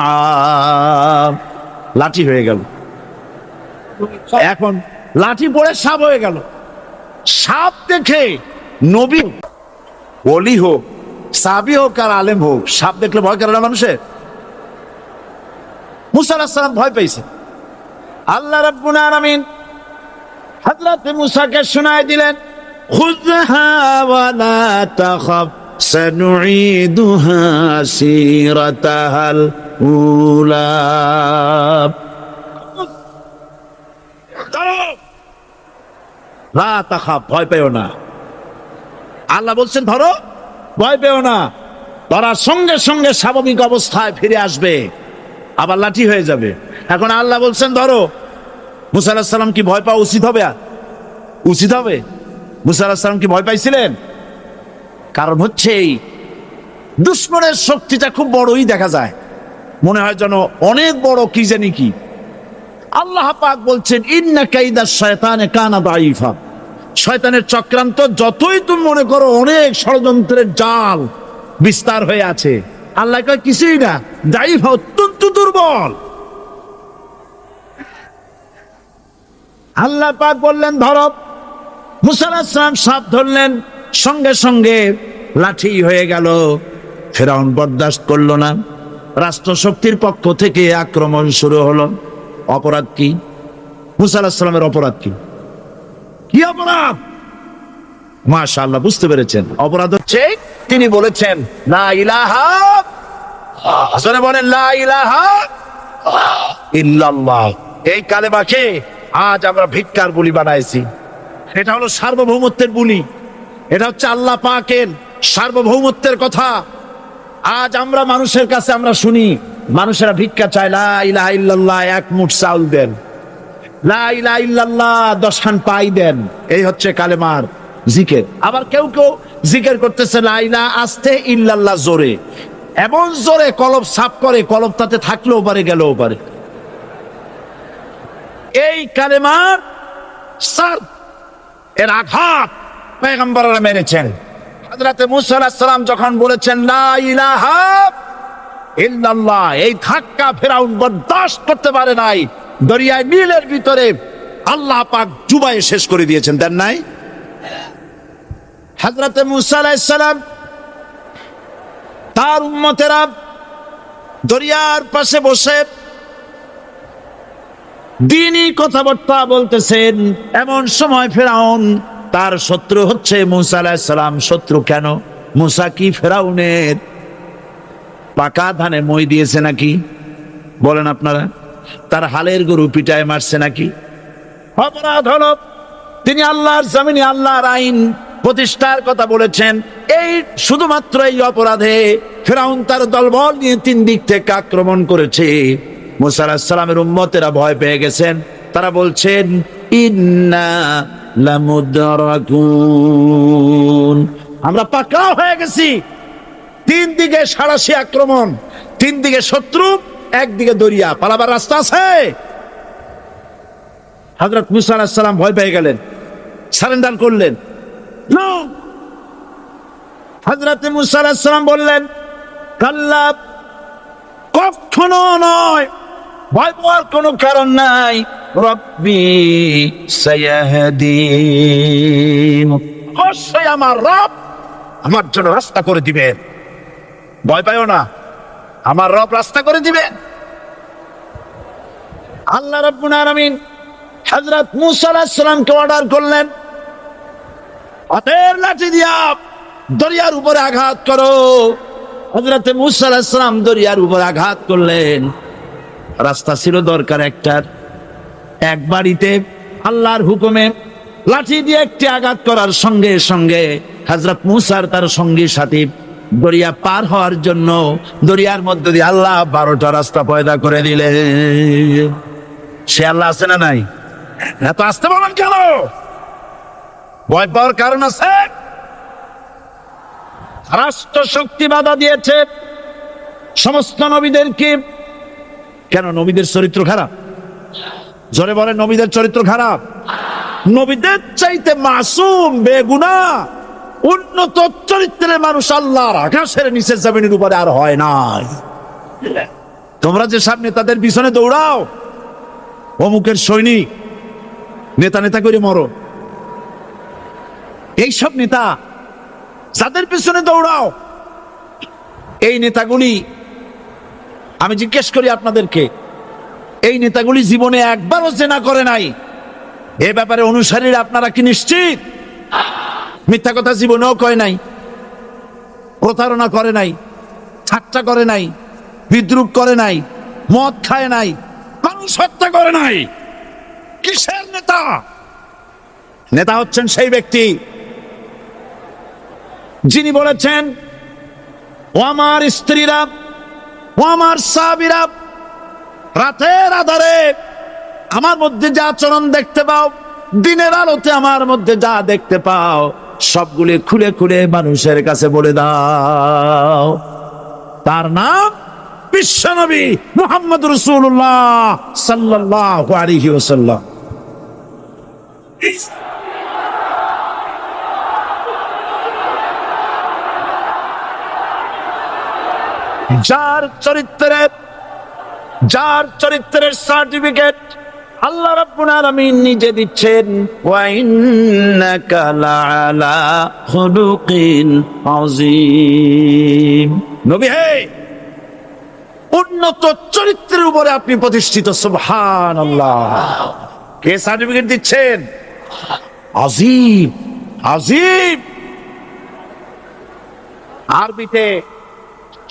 লাঠি হয়ে গেল। এখন লাঠি পড়ে সাপ হয়ে গেল। সাপ দেখে নবী ওলি হোক, সাহাবী হোক আর আলেম হোক, সাপ দেখলে ভয় করে না মানুষের? মুসা আলাইহিস সালাম ভয় পেয়েছে। আল্লাহ রাব্বুল আলামিন হযরত মুসাকে শোনায় দিলেন, খুযহা ওয়া লা তাখাফ সানুঈদুহা সিরাতাহাল উলা, লা তাখাফ, ভয় পেও না। আল্লাহ বলছেন ধরো, ভয় পেও না। ধরার সঙ্গে সঙ্গে স্বাভাবিক অবস্থায় ফিরে আসবে, আবার লাঠি হয়ে যাবে। এখন আল্লাহ বলছেন ধরো। মুসা আলাইহিস সালাম কি ভয় পাওয়া উচিত হবে? মুসা আলাইহিস সালাম কি ভয় পাইছিলেন? কারণ হচ্ছে এই দুশমনের শক্তিটা খুব বড়ই দেখা যায়, মনে হয় যেন অনেক বড়, কি জানি কি। আল্লাহ পাক বলছেন ইন্না কাইদাশ শায়তানে কানা দাঈফা, শয়তানের চক্রান্ত যতই তুমি মনে করো অনেক ষড়যন্ত্রের জাল বিস্তার হয়ে আছে, আল্লাহ কয় কিছুই না, দাঈফ, অত্যন্ত দুর্বল। আল্লাহ পাক বললেন ধরো। মুসা আলাইহিস সালাম সাপ ধরলেন, সঙ্গে সঙ্গে লাঠি হয়ে গেল। ফিরআউন বরদাস্ত করলো না, রাষ্ট্রশক্তির পক্ষ থেকে আক্রমণ শুরু হলো। অপরাধ কি? মুসা আলাইহিস সালামের অপরাধ কি? কি অপরাধ? মাশাআল্লাহ, বুঝতে পেরেছেন। অপরাধ হচ্ছে তিনি বলেছেন লা ইলাহা, আসলে বলেন লা ইলাহা ইল্লাল্লাহ। এই কালেমাকে আজ আমরা ভিক্ষার বুলি বানাইছি। এটা হলো সার্বভৌমত্বের বুলি, এটা হচ্ছে আল্লাহ পাকের সার্বভৌমত্বের কথা। আজ আমরা মানুষের কাছে আমরা শুনি, মানুষেরা ভিক্ষা চায়, লা ইলাহা ইল্লাল্লাহ, এক মুঠ চাউল দেন, লা ইলাহা ইল্লাল্লাহ 10 খান পাই দেন। এই হচ্ছে কালেমার জিকির। আবার কেউ কেউ জিকির করতেছে লা ইলাহা আস্তে, ইল্লাল্লাহ জোরে, এমন জোরে কলব সাফ করে, কলব তাতে থাকলেও পারে গেলেও পারে। এই কালেমার সার, এর আঘাত পয়গম্বররা মেরেছেন। হযরত মূসা আলাইহিস সালাম যখন বলেছেন লা ইলাহা ইল্লাল্লাহ, এই ধাক্কা ফেরাউন বরদাশত করতে পারে নাই। দরিয়ায় নীলের ভিতরে আল্লাহ পাক ডুবাইয়ে শেষ করে দিয়েছেন, দেন নাই? হযরত মূসা আলাইহিস সালাম তার উম্মতেরা দরিয়ার পাশে বসে দ্বীনি কথাবার্তা বলতেছেন। এমন সময় ফেরাউন, তার শত্রু হচ্ছে মূসা আলাইহিস সালাম। শত্রু কেন? মূসা কি ফেরাউনের পাকা ধানে মই দিয়েছে নাকি? বলেন আপনারা। তার হালের গরু পিটায় মারছে নাকি? অপরাধ হলো তিনি আল্লাহর জমিনে আল্লাহর আইন প্রতিষ্ঠার কথা বলেছেন। এই শুধুমাত্র এই অপরাধে ফেরাউন তার দলবল নিয়ে 3 দিক থেকে আক্রমণ করেছে। মূসা আলাইহিস সালামের উম্মতেরা ভয় পেয়ে গেছেন। তারা বলছেন ইন্না লামুদরাকুন, আমরা পাকড়াও হয়ে গেছি। 3 দিকে সাড়াশি আক্রমণ, 3 দিকে শত্রু, একদিকে দরিয়া, পালাবার রাস্তা আছে? হযরত মূসা আলাইহিস সালাম ভয় পেয়ে গেলেন, সারেন্ডার করলেন। হযরত মূসা আলাইহিস সালাম বললেন কাল্লা, কখনো নয়, ভয় পাওয়ার কোনো কারণ নাই। রব্বি সায়াহদিন, অবশ্যই আমার রব আমার জন্য রাস্তা করে দিবেন। ভয় পাইও না, আমার রব রাস্তা করে দিবেন। আল্লাহ রাব্বুল আলামিন হযরত মূসা আলাইহিস সালামকে অর্ডার করলেন, হাতের লাঠি দিয়া দরিয়ার উপরে আঘাত করো। হযরত মূসা আলাইহিস সালাম দরিয়ার উপরে আঘাত করলেন। রাস্তা ছিল দরকার একটার, এক বাড়িতে আল্লাহর হুকুমে লাঠি দিয়ে একটি আঘাত করার সঙ্গে সঙ্গে হযরত মূসার তার সঙ্গী সাথী দরিয়া পার হওয়ার জন্য দরিয়ার মধ্যে দিয়ে আল্লাহ 12টা রাস্তা পয়দা করে দিলেন। সে আল্লাহ আছে না নাই? এত আসতে বলেন কেন? ভয় পাওয়ার কারণ আছে। রাষ্ট্র শক্তি বাধা দিয়েছে সমস্ত নবীদেরকে। কেন? নবীদের চরিত্র খারাপ? জোরে বলে, নবীদের চরিত্র খারাপ? নবীদের চাইতে মাসুম বেগুনাহ উন্নত চরিত্রের মানুষ আল্লাহর আকাশের নিচে জমিনের উপরে আর হয় নাই। তোমরা যে সামনে তাদের পিছনে দৌড়াও, অমুকের সৈনিক, নেতা নেতা করে মরো, এইসব নেতা যাদের পিছনে দৌড়াও, এই নেতাগুলি, আমি জিজ্ঞেস করি আপনাদেরকে, এই নেতাগুলি জীবনে একবারও জেনা করে নাই? এ ব্যাপারে অনুসারীরা আপনারা কি নিশ্চিত? মিথ্যা কথা জীবনেও কয় নাই, প্রতারণা করে নাই, ঠাট্টা করে নাই, বিদ্রুপ করে নাই, মদ খায় নাই, মানুষ হত্যা করে নাই। কিসের নেতা? নেতা হচ্ছেন সেই ব্যক্তি যিনি বলেছেন, ও আমার স্ত্রীরা, ও আমার সাহাবীরা, রাতের আধারে আমার মধ্যে যা আচরণ দেখতে পাও, দিনের আলোতে আমার মধ্যে যা দেখতে পাও, সবগুলি খুলে খুলে মানুষের কাছে বলে দাও। তার নাম বিশ্বনবী মুহাম্মদ রাসূলুল্লাহ সাল্লাল্লাহু আলাইহি ওয়াসাল্লাম। যার চরিত্রের সার্টিফিকেট আল্লাহ রাব্বুল আলামিন নিজে দিচ্ছেন, ওয়া ইন্নাকা লাআলা খুলুকিন আযীম। নবী হে, উন্নত চরিত্রের উপরে আপনি প্রতিষ্ঠিত। সুবহানাল্লাহ। কে সার্টিফিকেট দিচ্ছেন? আযীম, আযীম। আরবিতে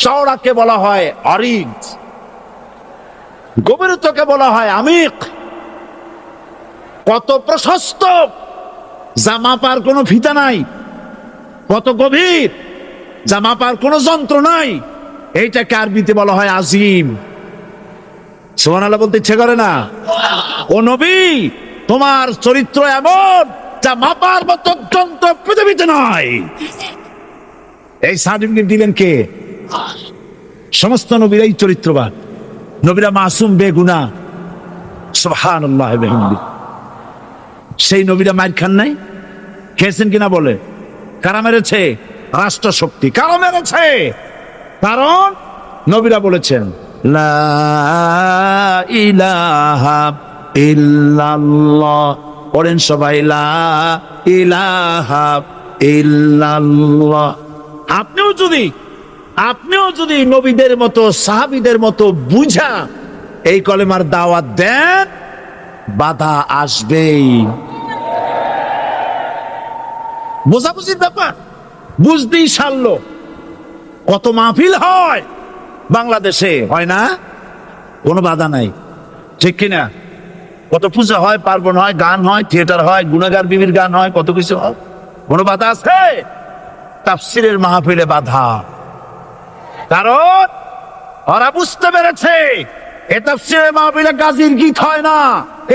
চওড়াকে বলা হয় আরিদ, গভীরতাকে বলা হয় আমিক। কত প্রশস্ত, যা মাপার কোনো ফিতা নাই। কত গভীর, যা মাপার কোনো যন্ত্র নাই। এইটাকে আরবিতে বলা হয় আজিম। সুবহানাল্লাহ বলতে ইচ্ছে করে না? ও নবী, তোমার চরিত্র এমন যা মাপার মতো যন্ত্র পৃথিবীতে নাই। এই সার্টিফিকেট দিলেন কে? সমস্ত নবীরাই চরিত্রবান, নবীরা মাসুম বেগুনাহ। সুবহানাল্লাহ ওয়া বিহামদিহি। সেই নবীরা মার খান নাই? খেয়েছেন কিনা বলে? কারা মেরেছে? রাষ্ট্র শক্তি। কারণ মেরেছে, কারণ নবীরা বলেছেন লা ইলাহা ইল্লাল্লাহ। পড়েন সবাই লা ইলাহা ইল্লাল্লাহ। আপনিও যদি নবীদের মতো সাহাবীদের মতো বুঝা এই কলেমার দাওয়াত দেন, বাধা আসবেই। বোঝাবুঝির ব্যাপার, বুঝতেই সারলো। কত মাহফিল হয় বাংলাদেশে, হয় না? কোনো বাধা নাই, ঠিক কিনা? কত পূজা হয়, পার্বণ হয়, গান হয়, থিয়েটার হয়, গুণাগার বিবির গান হয়, কত কিছু হয়। কোনো বাধা আছে? তাফসীরের মাহফিলে বাধা। কারণ ওরা বুঝতে পেরেছে এ তাফসীরের মাহফিলে গাজীর গীত হয় না,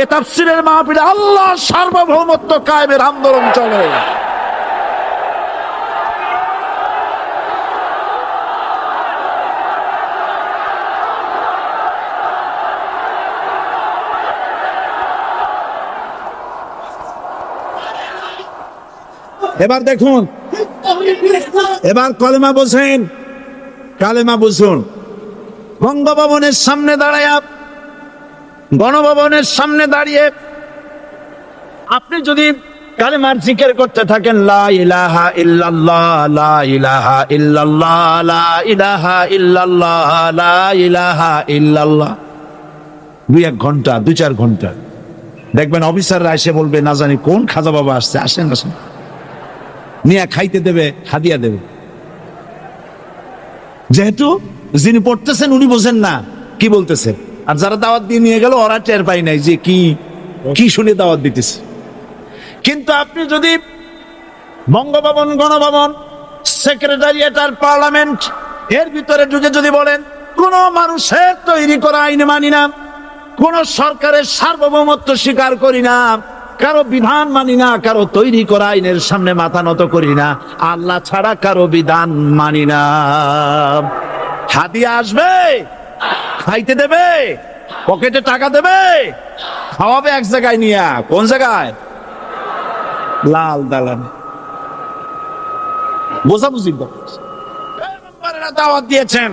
এ তাফসীরের মাহফিলে আল্লাহর সার্বভৌমত্ব কায়েমের আন্দোলন চলে। এবার দেখুন, এবার কলেমা বোঝেন, কালেমা বুঝুন। বঙ্গভবনের সামনে দাঁড়ায়, গণভবনের সামনে দাঁড়িয়ে আপনি যদি কালেমার জিকির করতে থাকেন লা ইলাহা ইল্লাল্লাহ, লা ইলাহা ইল্লাল্লাহ, লা ইলাহা ইল্লাল্লাহ, লা ইলাহা ইল্লাল্লাহ, 2-1 ঘন্টা, 2-4 ঘন্টা, দেখবেন অফিসাররা এসে বলবে না জানি কোন খাজা বাবা আসছে, আসেন আসেন, নিয়ে খাইতে দেবে, হাদিয়া দেবে। যেহেতু যিনি পড়তেছেন উনি বোঝেন না কি বলতেছে, আর যারা দাওয়াত দিয়ে নিয়ে গেল ওরা টের পাই নাই যে কি শুনে দাওয়াত দিতেছে। কিন্তু আপনি যদি বঙ্গভবন, গণভবন, সেক্রেটারিয়েট আর পার্লামেন্ট এর ভিতরে ঢুকে যদি বলেন কোন মানুষের তৈরি করা আইন মানি না, কোন সরকারের সার্বভৌমত্ব স্বীকার করি না, কারো বিধান মানি না, কারো তৈরি করা আইনের সামনে মাথা নত করি না, আল্লাহ ছাড়া কারো বিধান মানি না, হাদিয়া আসবে, খাইতে দেবে, পকেটে টাকা দেবে, খাওয়াবে এক জায়গায় নিয়ে। কোন জায়গায়? লাল দালান। বোঝাবুঝি দাওয়াত দিয়েছেন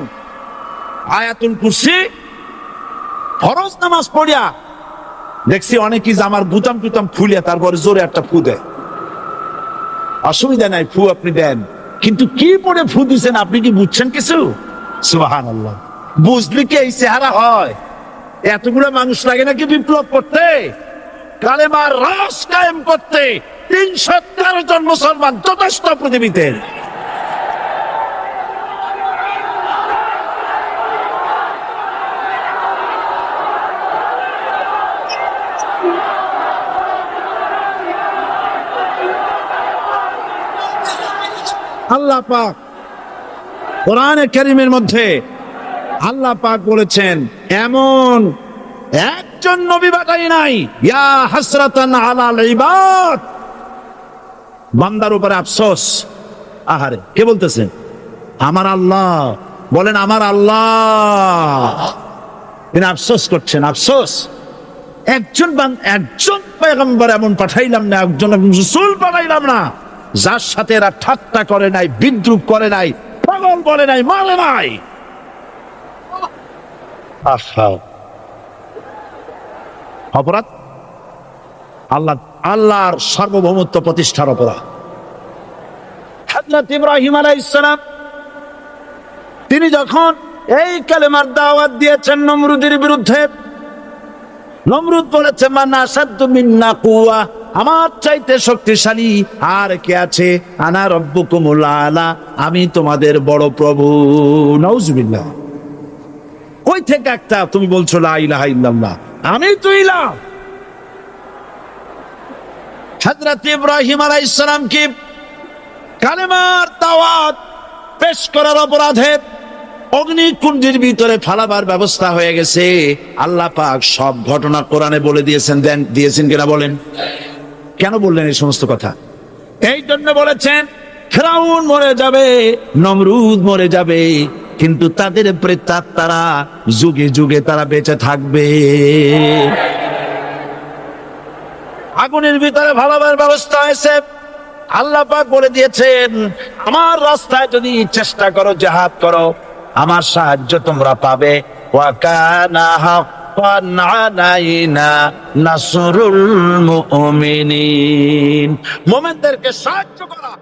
আয়াতুল কুরসি ফরজ নামাজ পড়িয়া দেখছি অনেকেই জামার বুতাম টুতাম ফুলিয়া তারপরে জোরে একটা ফু দেয়। অসুবিধা নাই, ফু আপনি দেন, কিন্তু কি পড়ে ফু দিচ্ছেন আপনি কি বুঝছেন কিছু? সুবহানাল্লাহ। বুঝলি কি এই চেহারা হয়? এতগুলো মানুষ লাগে নাকি বিপ্লব করতে, কালেমার রস কায়েম করতে? 313 জন মুসলমান যথেষ্ট পৃথিবীতে। আল্লাহ পাক কোরআনে কারীমের মধ্যে আল্লাহ পাক বলেছেন এমন একজন নবী পাঠাই নাই, ইয়া হাসরাতান আলাল ইবাদ, বান্দার উপরে আফসোস। আহারে, কে বলতেছেন? আমার আল্লাহ। বলেন আমার আল্লাহ। তিনি আফসোস করছেন, আফসোস একজন পয়গম্বর এমন পাঠাইলাম না, একজন রাসূল পাঠাইলাম না যার সাথে এরা ঠাট্টা করে নাই, বিদ্রুপ করে নাই, পাগল বলে নাই, মারে নাই। অপরাধ আল্লাহর সার্বভৌমত্ব প্রতিষ্ঠার অপরাধ। হযরত ইব্রাহিম আলাইহিস সালাম তিনি যখন এই কালেমার দাওয়াত দিয়েছেন নমরুদের বিরুদ্ধে, নমরুদ বলেছে মান আসাদ্দু মিন্না কুওয়া, আমার চাইতে শক্তিশালী আর কে আছে? আনা রব্বুকুমুল আলা, আমি তোমাদের বড় প্রভু। নাউজুবিল্লাহ। কই থেকে একটা তুমি বলছো লা ইলাহা ইল্লাল্লাহ, আমি তো ইলাহ। হযরত ইব্রাহিম আলাইহিস সালাম কি কালেমার দাওয়াত পেশ করার অপরাধে অগ্নিকুণ্ডের ভিতরে ফালাবার ব্যবস্থা হয়ে গেছে। আল্লাহ পাক সব ঘটনা কোরআনে বলে দিয়েছেন কিনা বলেন? কেন বললেন এই সমস্ত কথা? এই জন্য বলেছেন ফিরাউন মরে যাবে, নমরুদ মরে যাবে, কিন্তু তাদের প্রেতাত্মারা যুগে যুগে তারা বেঁচে থাকবে। আগুনের ভিতরে ভালাবার ব্যবস্থা হয়েছে, আল্লাহ পাক বলে দিয়েছেন, আমার রাস্তায় যদি চেষ্টা করো, জিহাদ করো, আমার সাহায্য তোমরা পাবে। ওয়া কানা হাক্কান আলাইনা নাসরুল মুমিনিন, মুমিনদেরকে সাহায্য করা